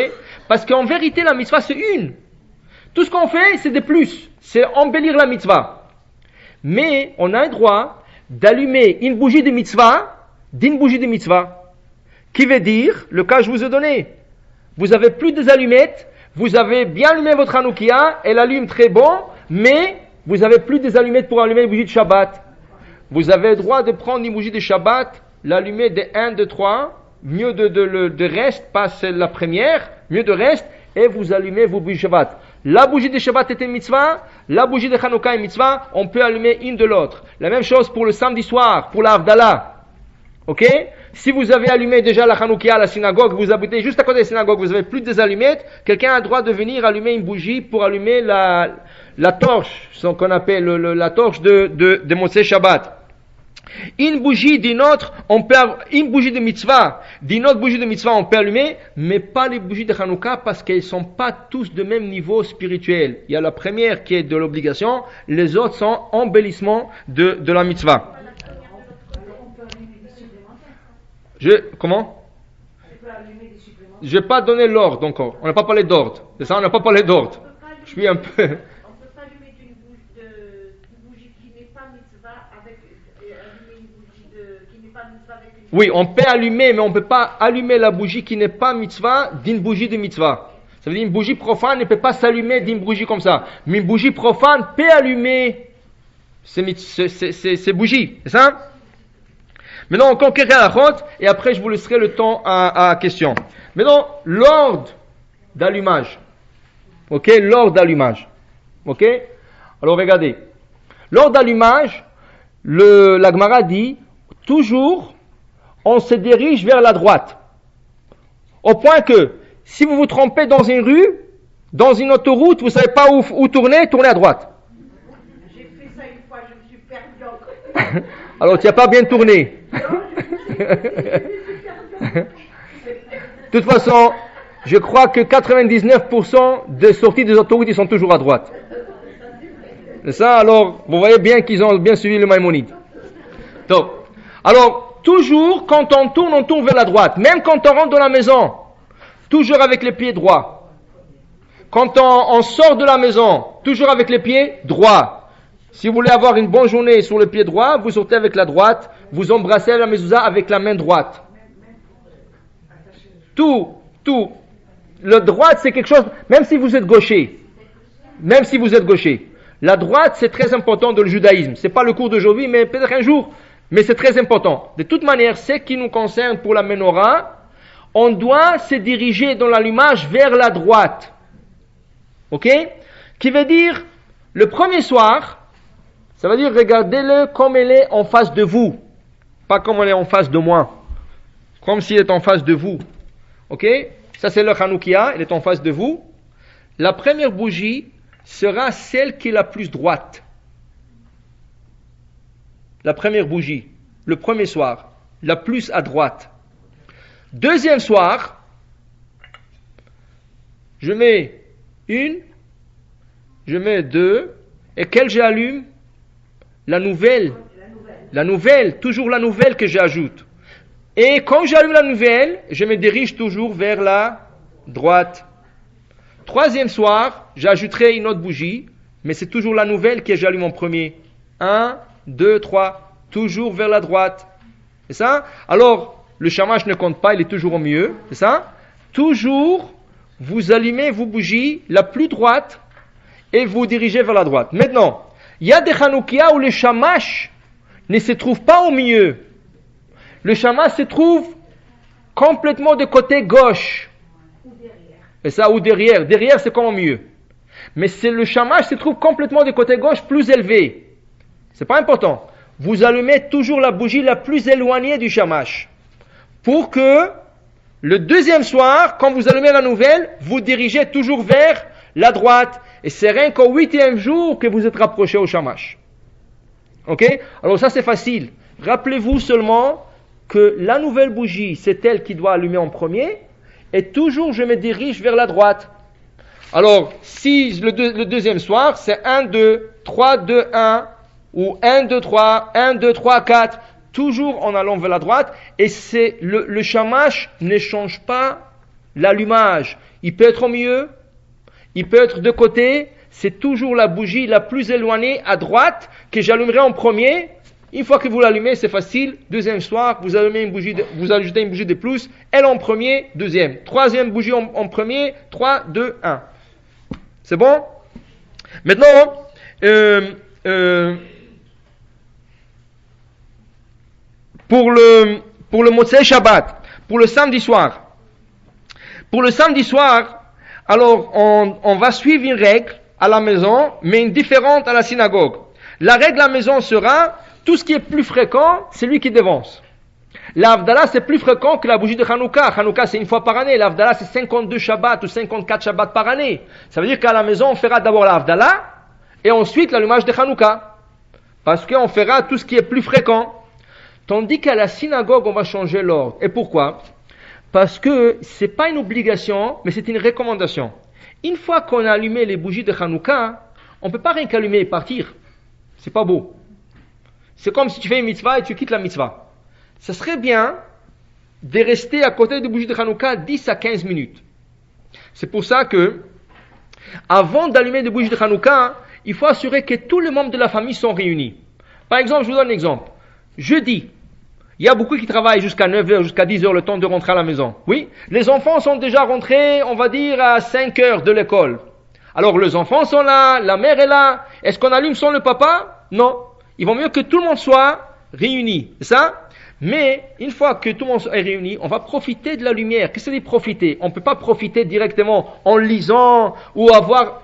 Parce qu'en vérité, la mitzvah, c'est une. Tout ce qu'on fait, c'est de plus. C'est embellir la mitzvah. Mais on a le droit d'allumer une bougie de mitzvah d'une bougie de mitzvah. Qui veut dire, le cas que je vous ai donné. Vous avez plus des allumettes, vous avez bien allumé votre Hanoukia, elle allume très bon, mais vous avez plus des allumettes pour allumer une bougie de Shabbat. Vous avez le droit de prendre une bougie de Shabbat, l'allumer de 1, de 3, mieux de reste, pas celle la première, mieux de reste, et vous allumez vos bougies de Shabbat. La bougie de Shabbat est une mitzvah, la bougie de Hanouka est une mitzvah, on peut allumer une de l'autre. La même chose pour le samedi soir, pour la Havdalah. Ok? Si vous avez allumé déjà la Hanoukia à la synagogue, vous habitez juste à côté de la synagogue, vous avez plus des allumettes, quelqu'un a le droit de venir allumer une bougie pour allumer la torche, ce qu'on appelle la torche de Motzei Shabbat. Une bougie d'une autre, une bougie de mitzvah, d'une autre bougie de mitzvah, on peut allumer, mais pas les bougies de Hanouka parce qu'elles sont pas tous de même niveau spirituel. Il y a la première qui est de l'obligation, les autres sont embellissements de la mitzvah. Comment? Je n'ai pas donné l'ordre encore. On n'a pas parlé d'ordre. C'est ça, on n'a pas parlé d'ordre. Je suis un peu. On ne peut pas allumer d'une bougie qui n'est pas mitzvah avec allumer une bougie qui n'est pas mitzvah avec une. Oui, on peut allumer, mais on ne peut pas allumer la bougie qui n'est pas mitzvah d'une bougie de mitzvah. Ça veut dire une bougie profane ne peut pas s'allumer d'une bougie comme ça. Mais une bougie profane peut allumer ces bougies. C'est ça? Maintenant, on conquérait la route et après je vous laisserai le temps à question. Maintenant, l'ordre d'allumage. Ok, l'ordre d'allumage. Ok? Alors regardez. L'ordre d'allumage, la Gemara dit, toujours, on se dirige vers la droite. Au point que, si vous vous trompez dans une rue, dans une autoroute, vous ne savez pas où tourner, tournez à droite. J'ai fait ça une fois, je me suis perdu encore. Alors, tu n'as pas bien tourné. De toute façon, je crois que 99% des sorties des autoroutes, ils sont toujours à droite. C'est ça, alors, vous voyez bien qu'ils ont bien suivi le Maïmonide. Donc, alors, toujours, quand on tourne vers la droite. Même quand on rentre dans la maison, toujours avec les pieds droits. Quand on sort de la maison, toujours avec les pieds droits. Si vous voulez avoir une bonne journée sur le pied droit, vous sortez avec la droite, vous embrassez la mezouza avec la main droite. Tout. Le droite, c'est quelque chose, même si vous êtes gaucher. La droite, c'est très important dans le judaïsme. C'est pas le cours d'aujourd'hui, mais peut-être un jour. Mais c'est très important. De toute manière, ce qui nous concerne pour la menorah, on doit se diriger dans l'allumage vers la droite. Ok? Qui veut dire, le premier soir, ça veut dire, regardez-le comme elle est en face de vous. Pas comme elle est en face de moi. Comme s'il est en face de vous. Ok? Ça c'est le Hanoukia, elle est en face de vous. La première bougie sera celle qui est la plus droite. La première bougie, le premier soir, la plus à droite. Deuxième soir, je mets une, je mets deux, et quelle j'allume? La nouvelle, toujours la nouvelle que j'ajoute. Et quand j'allume la nouvelle, je me dirige toujours vers la droite. Troisième soir, j'ajouterai une autre bougie, mais c'est toujours la nouvelle que j'allume en premier. 1, 2, 3, toujours vers la droite. C'est ça? Alors, le shamash ne compte pas, il est toujours au milieu. C'est ça? Toujours, vous allumez vos bougies la plus droite et vous dirigez vers la droite. Maintenant, il y a des Hanoukia où le shamash ne se trouve pas au milieu. Le shamash se trouve complètement de côté gauche. Et ça, ou derrière. Derrière, c'est comme au milieu. Mais c'est le shamash se trouve complètement du côté gauche, plus élevé. C'est pas important. Vous allumez toujours la bougie la plus éloignée du shamash. Pour que, le deuxième soir, quand vous allumez la nouvelle, vous dirigez toujours vers la droite. Et c'est rien qu'au 8e jour que vous êtes rapproché au shamash. Ok? Alors ça, c'est facile. Rappelez-vous seulement que la nouvelle bougie, c'est elle qui doit allumer en premier. Et toujours, je me dirige vers la droite. Alors, si le deuxième soir, c'est 1, 2, 3, 2, 1, ou 1, 2, 3, 1, 2, 3, 4, toujours en allant vers la droite, et c'est le shamash ne change pas l'allumage. Il peut être au milieu, il peut être de côté, c'est toujours la bougie la plus éloignée à droite que j'allumerai en premier. Une fois que vous l'allumez, c'est facile. Deuxième soir, vous allumez vous ajoutez une bougie de plus, elle en premier, deuxième. Troisième bougie en premier, 3, 2, 1. C'est bon? Maintenant, pour le Motzei Shabbat, pour le samedi soir. Pour le samedi soir, alors on va suivre une règle à la maison, mais une différente à la synagogue. La règle à la maison sera, tout ce qui est plus fréquent, c'est lui qui devance. L'Avdallah, c'est plus fréquent que la bougie de Hanouka. Hanouka, c'est une fois par année. L'Avdallah, c'est 52 Shabbats ou 54 Shabbats par année. Ça veut dire qu'à la maison, on fera d'abord l'Avdallah et ensuite l'allumage de Hanouka. Parce qu'on fera tout ce qui est plus fréquent. Tandis qu'à la synagogue, on va changer l'ordre. Et pourquoi? Parce que c'est pas une obligation, mais c'est une recommandation. Une fois qu'on a allumé les bougies de Hanouka, on peut pas rien qu'allumer et partir. C'est pas beau. C'est comme si tu fais une mitzvah et tu quittes la mitzvah. Ça serait bien de rester à côté des bougies de Hanouka 10 à 15 minutes. C'est pour ça que, avant d'allumer des bougies de Hanouka, il faut assurer que tous les membres de la famille sont réunis. Par exemple, je vous donne un exemple. Jeudi, il y a beaucoup qui travaillent jusqu'à 9h, jusqu'à 10h, le temps de rentrer à la maison. Oui, les enfants sont déjà rentrés, on va dire, à 5h de l'école. Alors, les enfants sont là, la mère est là. Est-ce qu'on allume sans le papa? Non. Il vaut mieux que tout le monde soit réuni. C'est ça? Mais, une fois que tout le monde est réuni, on va profiter de la lumière. Qu'est-ce que c'est profiter? On ne peut pas profiter directement en lisant ou avoir...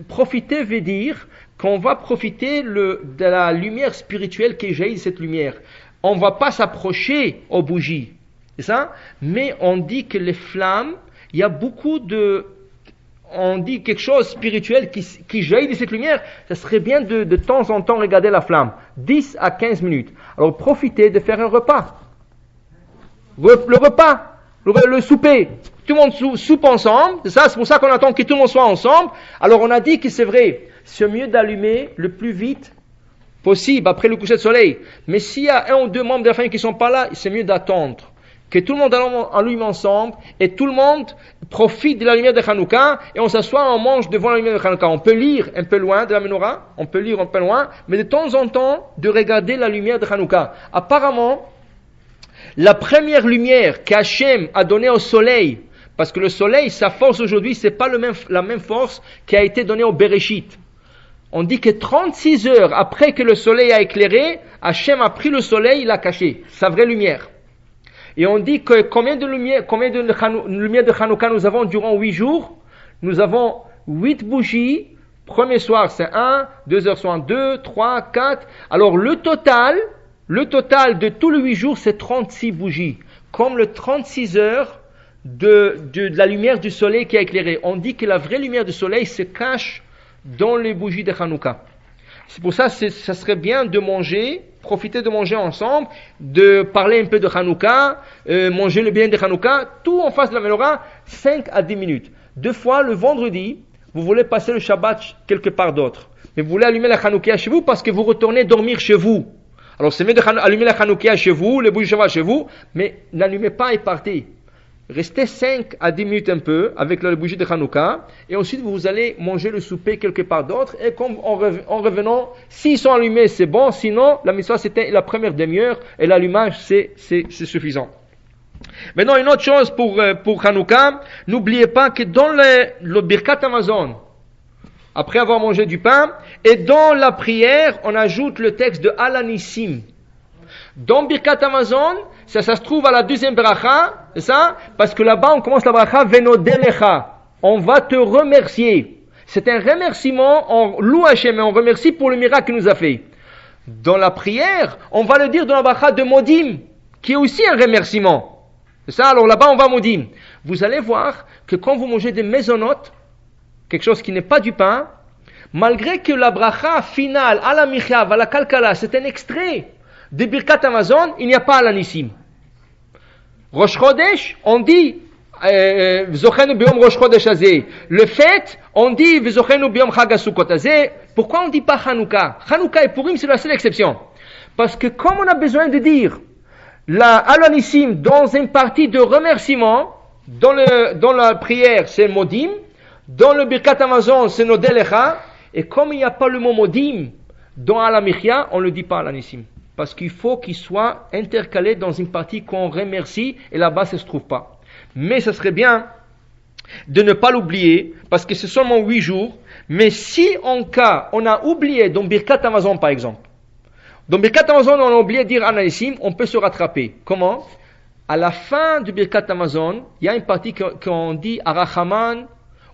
Profiter veut dire qu'on va profiter de la lumière spirituelle qui jaillit de cette lumière. On ne va pas s'approcher aux bougies. C'est ça? Mais on dit que les flammes, il y a beaucoup de... On dit quelque chose de spirituel qui jaillit de cette lumière, ça serait bien de temps en temps regarder la flamme. 10 à 15 minutes. Alors profitez de faire un repas. Le repas, le souper. Tout le monde soupe ensemble. C'est pour ça qu'on attend que tout le monde soit ensemble. Alors on a dit que c'est vrai, c'est mieux d'allumer le plus vite possible après le coucher de soleil. Mais s'il y a un ou deux membres de la famille qui ne sont pas là, c'est mieux d'attendre. Que tout le monde allume ensemble et tout le monde profite de la lumière de Hanouka et on s'assoit, on mange devant la lumière de Hanouka. On peut lire un peu loin de la menorah, on peut lire un peu loin, mais de temps en temps de regarder la lumière de Hanouka. Apparemment, la première lumière qu'Hachem a donnée au soleil, parce que le soleil, sa force aujourd'hui, c'est pas la même force qui a été donnée au Bereshit. On dit que 36 heures après que le soleil a éclairé, Hachem a pris le soleil, il l'a caché, sa vraie lumière. Et on dit que combien de lumière de Hanouka nous avons durant 8 jours? Nous avons 8 bougies. Premier soir c'est 1, 2 heures soir 2, 3, 4. Alors le total de tous les 8 jours c'est 36 bougies. Comme le 36 heures de la lumière du soleil qui a éclairé. On dit que la vraie lumière du soleil se cache dans les bougies de Hanouka. C'est pour ça que ça serait bien de profiter de manger ensemble, de parler un peu de Hanouka, manger le bien de Hanouka, tout en face de la menorah, 5 à 10 minutes. 2 fois le vendredi, vous voulez passer le Shabbat quelque part d'autre. Mais vous voulez allumer la Hanouka chez vous parce que vous retournez dormir chez vous. Alors c'est mieux d'allumer la Hanoukia chez vous, les bougies de cheval chez vous, mais n'allumez pas et partez. Restez 5 à 10 minutes un peu avec la bougie de Hanouka, et ensuite vous allez manger le souper quelque part d'autre, et comme en revenant, s'ils sont allumés, c'est bon, sinon la mitzvah c'était la première demi-heure, et l'allumage c'est suffisant. Maintenant une autre chose pour Hanouka, n'oubliez pas que dans le Birkat Hamazon, après avoir mangé du pain, et dans la prière, on ajoute le texte de Alanissim. Dans Birkat Hamazon, ça se trouve à la deuxième bracha, c'est ça? Parce que là-bas, on commence la bracha Venodelecha. On va te remercier. C'est un remerciement, on loue Hachem et on remercie pour le miracle qu'il nous a fait. Dans la prière, on va le dire dans la bracha de Modim, qui est aussi un remerciement. C'est ça? Alors là-bas, on va Modim. Vous allez voir que quand vous mangez des maisonnotes, quelque chose qui n'est pas du pain, malgré que la bracha finale, à la michav, à la kalkala, c'est un extrait de Birkat Hamazon, il n'y a pas à l'anissim. Rosh Chodesh, on dit V'zochenu biyom Rosh Chodesh hazeh. Le fait, on dit V'zochenu biyom Chag HaSukkot hazeh. Pourquoi on ne dit pas Hanouka? Hanouka et Purim, c'est la seule exception. Parce que comme on a besoin de dire la alanissim dans une partie de remerciement, dans la prière, c'est Modim, dans le Birkat Hamazon, c'est Nodelecha, et comme il n'y a pas le mot Modim dans Alamichia, on ne le dit pas Alanissim. Parce qu'il faut qu'il soit intercalé dans une partie qu'on remercie, et là-bas ça ne se trouve pas. Mais ce serait bien de ne pas l'oublier, parce que c'est seulement 8 jours, mais si en cas on a oublié dans Birkat Hamazon par exemple, dans Birkat Hamazon on a oublié de dire Alanissim, on peut se rattraper. Comment? À la fin du Birkat Hamazon, il y a une partie qu'on dit Arachaman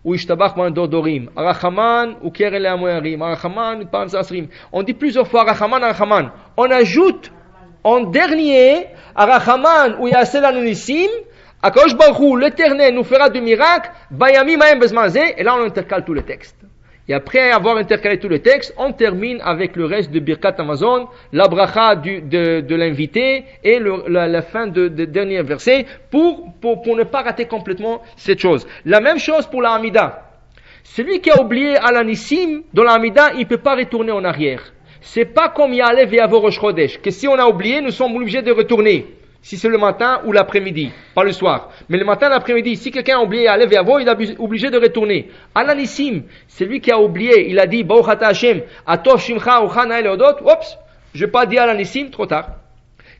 ou Ishtabach man Dodorim, Arachaman ou Kerele Amoyarim, Arachaman ou Panzasrim. On dit plusieurs fois Arachaman, Arachaman. On ajoute en dernier Arachaman ou Yasel Anunissim, Akadosh Baruch Hu, l'Éternel nous fera du miracle, Bayamim Haem Bezmanzeh, et là on intercale tout le texte. Et après avoir intercalé tout le texte, on termine avec le reste de Birkat Hamazon, la bracha de l'invité et la fin de dernier verset pour ne pas rater complètement cette chose. La même chose pour la Hamida. Celui qui a oublié Alanissim, dans la Hamida, il ne peut pas retourner en arrière. C'est pas comme Ya'alev Ve'yavo Rosh Chodesh, que si on a oublié, nous sommes obligés de retourner. Si c'est le matin ou l'après-midi, pas le soir. Mais le matin, l'après-midi, si quelqu'un a oublié à lever avant, il est obligé de retourner. Alanissim, c'est lui qui a oublié, il a dit, Baruch Ata Hashem, Atov Shimcha Uchana Eleodot, oups, je n'ai pas dit Alanissim, trop tard.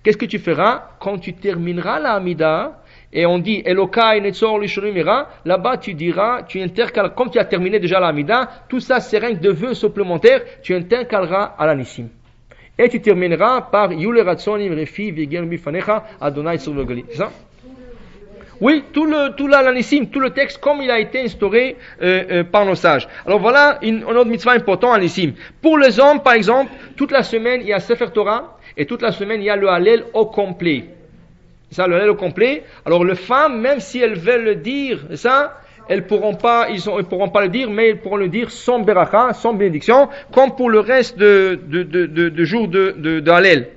Qu'est-ce que tu feras quand tu termineras la Hamida, et on dit, Elokai Netzor Lishonim Ira, là-bas tu diras, tu intercaleras, comme tu as terminé déjà la Hamida, tout ça c'est rien que de vœux supplémentaires, tu intercaleras Alanissim. Et tu termineras par Yule Ratsonim Refi Vigel Mifanecha Adonai sur le Gali. C'est ça? Oui, tout l'Alanissim, tout le texte comme il a été instauré par nos sages. Alors voilà une autre mitzvah importante Alanissim. Pour les hommes, par exemple, toute la semaine il y a Sefer Torah et toute la semaine il y a le Hallel au complet. C'est ça, le Hallel au complet. Alors les femmes, même si elles veulent le dire, c'est ça, ils pourront pas le dire, mais ils pourront le dire sans beracha, sans bénédiction, comme pour le reste de jours de Hallel.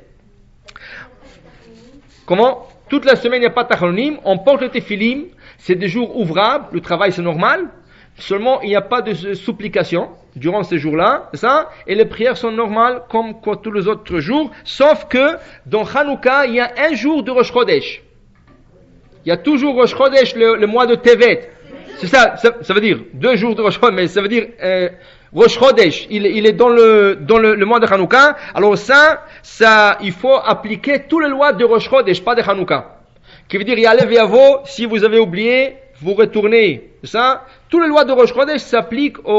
Comment? Toute la semaine, il n'y a pas de tachanonim, on porte le téphilim, c'est des jours ouvrables, le travail c'est normal, seulement il n'y a pas de supplication durant ces jours-là, c'est ça, et les prières sont normales comme tous les autres jours, sauf que dans Hanouka, il y a un jour de Rosh Chodesh. Il y a toujours Rosh Chodesh, le mois de Tevet. C'est ça veut dire 2 jours de Rosh Chodesh, mais ça veut dire Rosh Chodesh, il est dans le mois de Hanouka. Alors ça, il faut appliquer toutes les lois de Rosh Chodesh, pas de Hanouka. Qui veut dire, Ya'alev Ve'yavo, si vous avez oublié, vous retournez. C'est ça? Toutes les lois de Rosh Chodesh s'appliquent à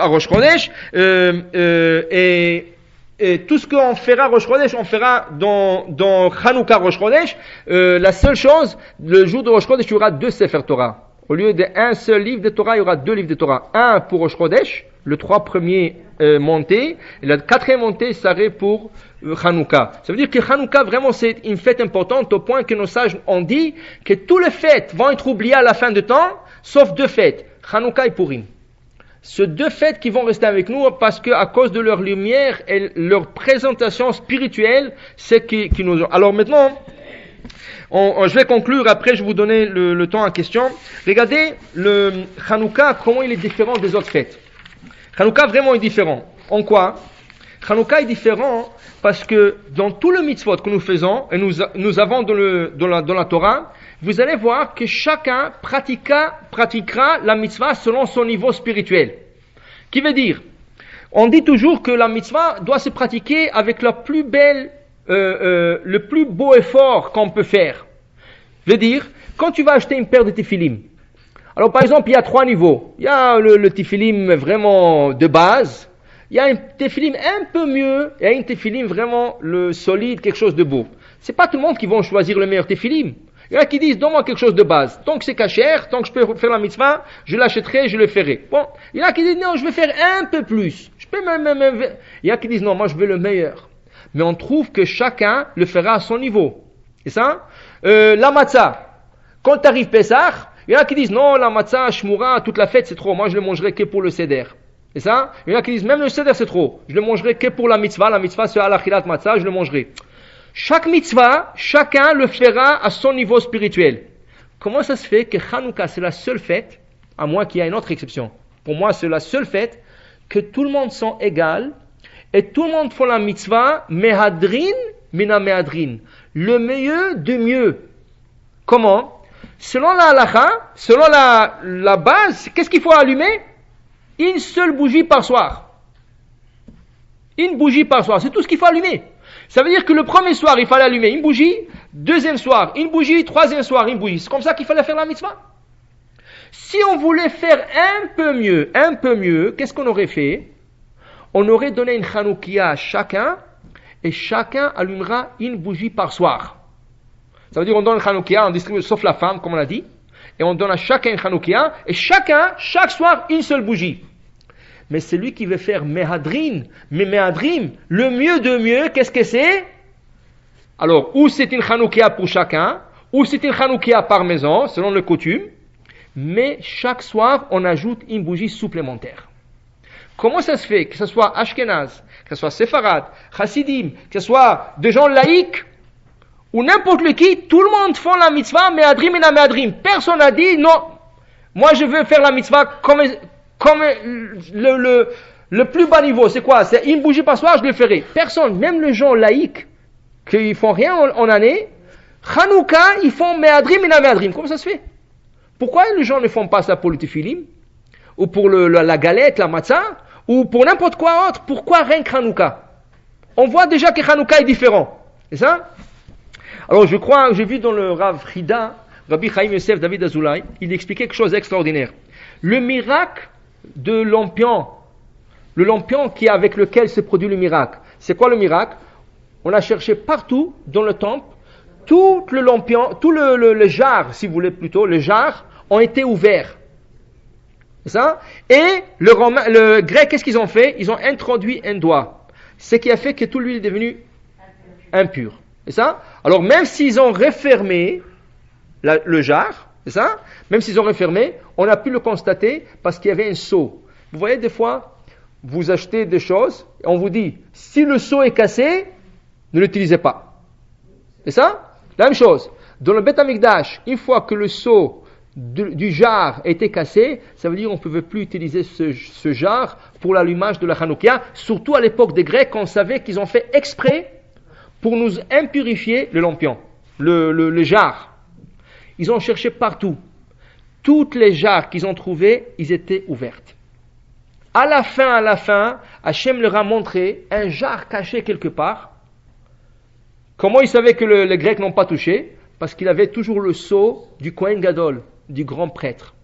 Rosh Chodesh, et tout ce qu'on fera Rosh Chodesh, on fera dans Hanouka Rosh Chodesh. La seule chose, le jour de Rosh Chodesh, il y aura 2 Sefer Torah. Au lieu d'un seul livre de Torah, il y aura 2 livres de Torah. Un pour Rosh Chodesh, les 3 premiers montées, et la 4e montée serait pour Hanouka. Ça veut dire que Hanouka, vraiment, c'est une fête importante au point que nos sages ont dit que tous les fêtes vont être oubliées à la fin du temps, sauf 2 fêtes, Hanouka et Purim. Ces 2 fêtes qui vont rester avec nous parce que à cause de leur lumière et leur présentation spirituelle, c'est qui nous ont. Alors maintenant, je vais conclure. Après, je vais vous donner le temps en question. Regardez le Hanouka, comment il est différent des autres fêtes. Hanouka vraiment est différent. En quoi? Hanouka est différent parce que dans tout le mitzvot que nous faisons, et nous avons dans la Torah, vous allez voir que chacun pratiquera la mitzvah selon son niveau spirituel. Qui veut dire, on dit toujours que la mitzvah doit se pratiquer avec la plus belle, le plus beau effort qu'on peut faire. Veut dire, quand tu vas acheter une paire de tefillim, alors par exemple, il y a 3 niveaux. Il y a le tefillim vraiment de base, il y a un tefillim un peu mieux, et il y a un tefillim vraiment le solide, quelque chose de beau. C'est pas tout le monde qui va choisir le meilleur tefillim. Il y en a qui disent, donne-moi quelque chose de base. Tant que c'est cachère, tant que je peux faire la mitzvah, je l'achèterai, je le ferai. Bon, il y en a qui disent, non, je vais faire un peu plus. Je peux même. Il y en a qui disent, non, moi je veux le meilleur. Mais on trouve que chacun le fera à son niveau. C'est ça? La matzah. Quand t'arrives Pessah, il y en a qui disent, non, la matzah, shmura, toute la fête, c'est trop. Moi je le mangerai que pour le seder. C'est ça? Il y en a qui disent, même le seder, c'est trop. Je le mangerai que pour la mitzvah. La mitzvah, c'est al-achilat matzah, je le mangerai. Chaque mitzvah, chacun le fera à son niveau spirituel. Comment ça se fait que Hanouka, c'est la seule fête, à moins qu'il y ait une autre exception. Pour moi, c'est la seule fête que tout le monde sont égales et tout le monde fait la mitzvah mehadrin mina mehadrin. Le mieux du mieux. Comment? Selon la halakha, selon la base, qu'est-ce qu'il faut allumer? Une seule bougie par soir. Une bougie par soir, c'est tout ce qu'il faut allumer. Ça veut dire que le premier soir, il fallait allumer une bougie, deuxième soir, une bougie, troisième soir, une bougie. C'est comme ça qu'il fallait faire la mitzvah. Si on voulait faire un peu mieux, qu'est-ce qu'on aurait fait? On aurait donné une chanoukia à chacun, et chacun allumera une bougie par soir. Ça veut dire on donne une chanoukia, on distribue, sauf la femme, comme on l'a dit, et on donne à chacun une chanoukia, et chacun, chaque soir, une seule bougie. Mais celui qui veut faire mehadrin, le mieux de mieux, qu'est-ce que c'est? Alors, ou c'est une chanoukia pour chacun, ou c'est une chanoukia par maison, selon le coutume, mais chaque soir, on ajoute une bougie supplémentaire. Comment ça se fait que ce soit Ashkenaz, que ce soit Séfarad, Chassidim, que ce soit des gens laïcs, ou n'importe qui, tout le monde fait la mitzvah, mehadrim et mehadrim. Personne n'a dit, non, moi je veux faire la mitzvah comme le plus bas niveau. C'est quoi? C'est une bougie par soir, je le ferai. Personne, même les gens laïcs, qui font rien en année, Hanouka, ils font mehadrim et mehadrim. Comment ça se fait? Pourquoi les gens ne font pas ça pour le tefillim? Ou pour la galette, la matzah? Ou pour n'importe quoi autre? Pourquoi rien que Hanouka? On voit déjà que Hanouka est différent. C'est ça? Alors je crois, j'ai vu dans le Rav Frida, Rabbi Chaim Yosef David Azoulay, il expliquait quelque chose d'extraordinaire. Le miracle de lampion, le lampion qui est avec lequel se produit le miracle. C'est quoi le miracle? On a cherché partout dans le temple, tout le lampion, tout le jar, si vous voulez plutôt, les jars ont été ouverts. C'est ça? Et le grec, qu'est-ce qu'ils ont fait? Ils ont introduit un doigt. Ce qui a fait que tout l'huile est devenu impur. C'est ça? Alors même s'ils ont refermé le jar, c'est ça? Même s'ils ont refermé, on a pu le constater parce qu'il y avait un seau. Vous voyez, des fois, vous achetez des choses, et on vous dit, si le seau est cassé, ne l'utilisez pas. C'est ça? La même chose. Dans le Beth Amikdash, une fois que le seau du jar était cassé, ça veut dire qu'on ne pouvait plus utiliser ce jar pour l'allumage de la Hanoukia. Surtout à l'époque des Grecs, on savait qu'ils ont fait exprès pour nous impurifier le lampion, le jar. Ils ont cherché partout. Toutes les jars qu'ils ont trouvées, ils étaient ouvertes. À la fin, Hachem leur a montré un jar caché quelque part. Comment ils savaient que les Grecs n'ont pas touché? Parce qu'il avait toujours le sceau du Kohen Gadol, du grand prêtre.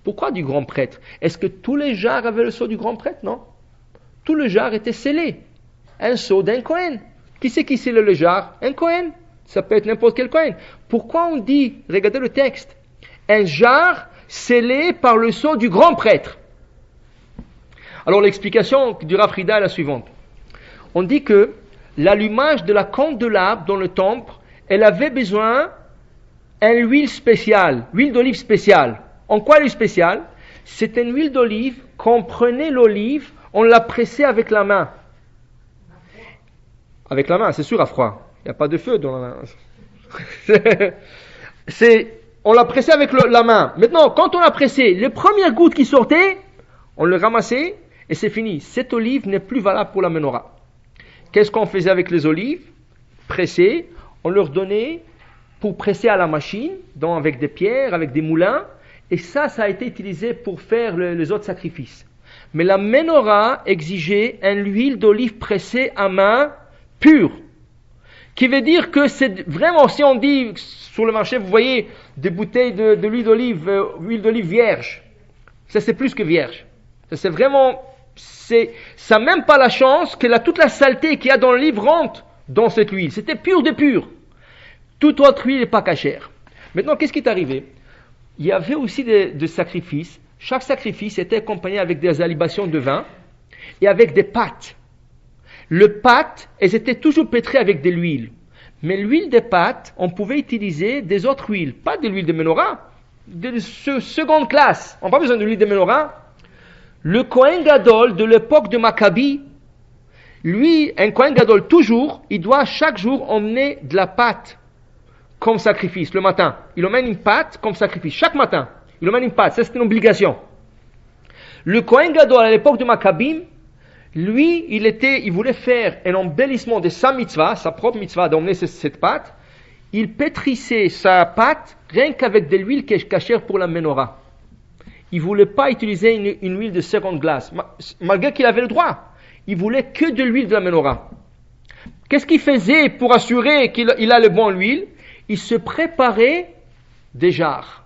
Pourquoi du grand prêtre? Est-ce que tous les jars avaient le sceau du grand prêtre? Non. Tous les jars étaient scellés. Un sceau d'un Kohen. Qui c'est qui scelle le jar? Un Kohen. Ça peut être n'importe quel Kohen. Pourquoi on dit, regardez le texte, un jar scellé par le sceau du grand prêtre? Alors l'explication du Rav Frida est la suivante. On dit que l'allumage de la candelabre dans le temple, elle avait besoin d'une huile spéciale, huile d'olive spéciale. En quoi l'huile spéciale? C'était une huile d'olive qu'on prenait l'olive, on la pressait avec la main. Avec la main, c'est sûr à froid. Il n'y a pas de feu dans la main. On l'a pressé avec la main. Maintenant, quand on l'a pressé, les premières gouttes qui sortaient, on le ramassait et c'est fini. Cette olive n'est plus valable pour la menorah. qu'est-ce qu'on faisait avec les olives pressées? On leur donnait pour presser à la machine, donc avec des pierres, avec des moulins, et ça a été utilisé pour faire les autres sacrifices. Mais la menorah exigeait une huile d'olive pressée à main pure, qui veut dire que c'est vraiment, si on dit sur le marché, vous voyez des bouteilles de l'huile d'olive vierge, ça c'est plus que vierge. Ça c'est vraiment, ça n'a même pas la chance que toute la saleté qu'il y a dans l'olive rentre dans cette huile. C'était pur de pur. Toute autre huile n'est pas cachère. Maintenant, qu'est-ce qui est arrivé? Il y avait aussi des sacrifices. Chaque sacrifice était accompagné avec des libations de vin et avec des pâtes. Le pâte, elles étaient toujours pétrées avec de l'huile. Mais l'huile des pâtes, on pouvait utiliser des autres huiles. Pas de l'huile de menorah, de seconde classe. On n'a pas besoin de l'huile de menorah. Le Kohen Gadol de l'époque de Maccabi, lui, un Kohen Gadol toujours, il doit chaque jour emmener de la pâte comme sacrifice, le matin. Il emmène une pâte comme sacrifice, chaque matin. Il emmène une pâte, ça c'est une obligation. Le Kohen Gadol à l'époque de Maccabim, lui, il voulait faire un embellissement de sa mitzvah, sa propre mitzvah d'emmener cette pâte. Il pétrissait sa pâte rien qu'avec de l'huile qui est cachère pour la menorah. Il voulait pas utiliser une huile de seconde classe, malgré qu'il avait le droit. Il voulait que de l'huile de la menorah. Qu'est-ce qu'il faisait pour assurer qu'il a le bon huile? Il se préparait des jarres.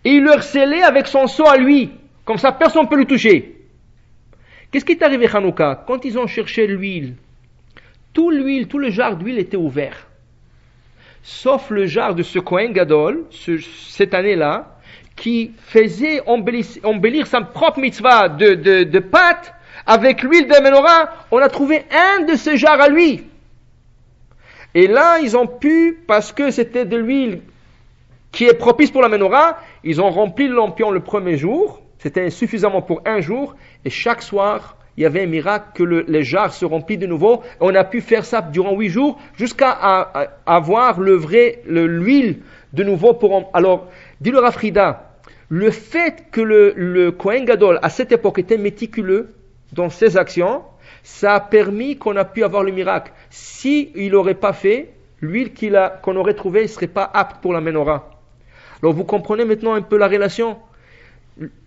Et il le scellait avec son seau à lui. Comme ça, personne ne peut le toucher. Qu'est-ce qui est arrivé à Hanouka? Quand ils ont cherché l'huile, tout le jar d'huile était ouvert. Sauf le jar de ce Kohen Gadol, cette année-là, qui faisait embellir sa propre mitzvah de pâte avec l'huile de menorah. On a trouvé un de ces jars à lui. Et là, ils ont pu, parce que c'était de l'huile qui est propice pour la menorah, ils ont rempli le lampion le premier jour. C'était suffisamment pour un jour. Et chaque soir, il y avait un miracle que les jarres se remplissent de nouveau. On a pu faire ça durant 8 jours jusqu'à avoir l'huile de nouveau. Alors, dit le Rafrida, le fait que le Kohen Gadol à cette époque était méticuleux dans ses actions, ça a permis qu'on a pu avoir le miracle. Si il n'aurait pas fait, l'huile qu'on aurait trouvée ne serait pas apte pour la menorah. Alors vous comprenez maintenant un peu la relation.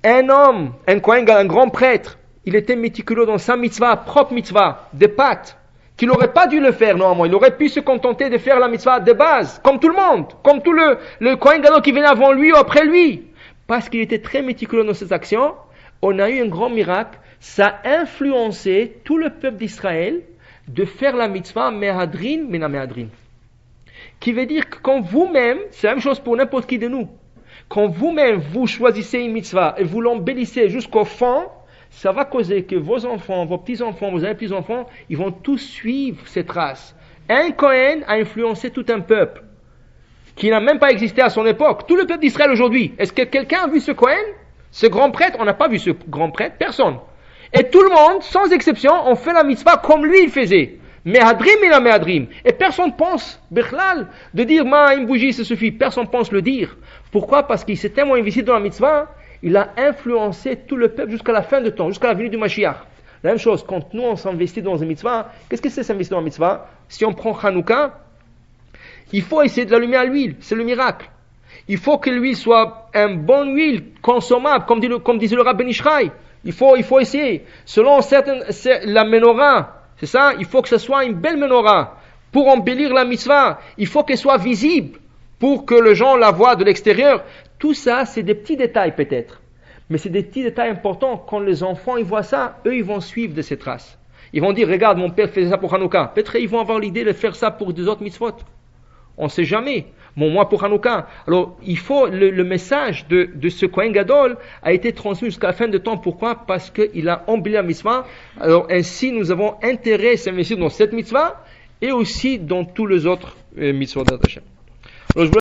Un homme, un Kohen, un grand prêtre, il était méticuleux dans sa mitzvah, propre mitzvah, des pâtes, qu'il n'aurait pas dû le faire normalement. Il aurait pu se contenter de faire la mitzvah de base, comme tout le monde, comme tout le Kohen Gadol qui venait avant lui ou après lui. Parce qu'il était très méticuleux dans ses actions, on a eu un grand miracle. Ça a influencé tout le peuple d'Israël de faire la mitzvah mehadrin mina mehadrin. Qui veut dire que quand vous-même, c'est la même chose pour n'importe qui de nous, quand vous-même vous choisissez une mitzvah et vous l'embellissez jusqu'au fond, ça va causer que vos enfants, vos petits-enfants, vos petits-enfants, ils vont tous suivre cette trace. Un Kohen a influencé tout un peuple qui n'a même pas existé à son époque. Tout le peuple d'Israël aujourd'hui. Est-ce que quelqu'un a vu ce Kohen? Ce grand prêtre? On n'a pas vu ce grand prêtre, personne. Et tout le monde, sans exception, on fait la mitzvah comme lui il faisait. Mehadrim et la mehadrim. Et personne pense, Bechlal, de dire, une bougie, ça suffit. Personne pense le dire. Pourquoi? Parce qu'il s'est tellement investi dans la mitzvah, il a influencé tout le peuple jusqu'à la fin de temps, jusqu'à la venue du Mashiach. La même chose, quand nous on s'investit dans une mitzvah, qu'est-ce que c'est s'investir dans une mitzvah? Si on prend Hanouka, il faut essayer de l'allumer à l'huile, c'est le miracle. Il faut que l'huile soit une bonne huile, consommable, comme disait le Rabbi Ishraï. Il faut essayer. Selon la menorah, c'est ça, il faut que ce soit une belle menorah. Pour embellir la mitzvah, il faut qu'elle soit visible, pour que les gens la voient de l'extérieur. Tout ça, c'est des petits détails peut-être. Mais c'est des petits détails importants. Quand les enfants ils voient ça, eux, ils vont suivre de ces traces. Ils vont dire, regarde, mon père faisait ça pour Hanouka. Peut-être ils vont avoir l'idée de faire ça pour des autres mitzvot. On ne sait jamais. Bon, moi pour Hanouka. Alors, il faut, le message de ce Kohen Gadol a été transmis jusqu'à la fin de temps. Pourquoi? Parce qu'il a embelli la mitzvah. Alors, ainsi, nous avons intérêt à s'investir dans cette mitzvah et aussi dans tous les autres mitzvot d'Hashem. Alors,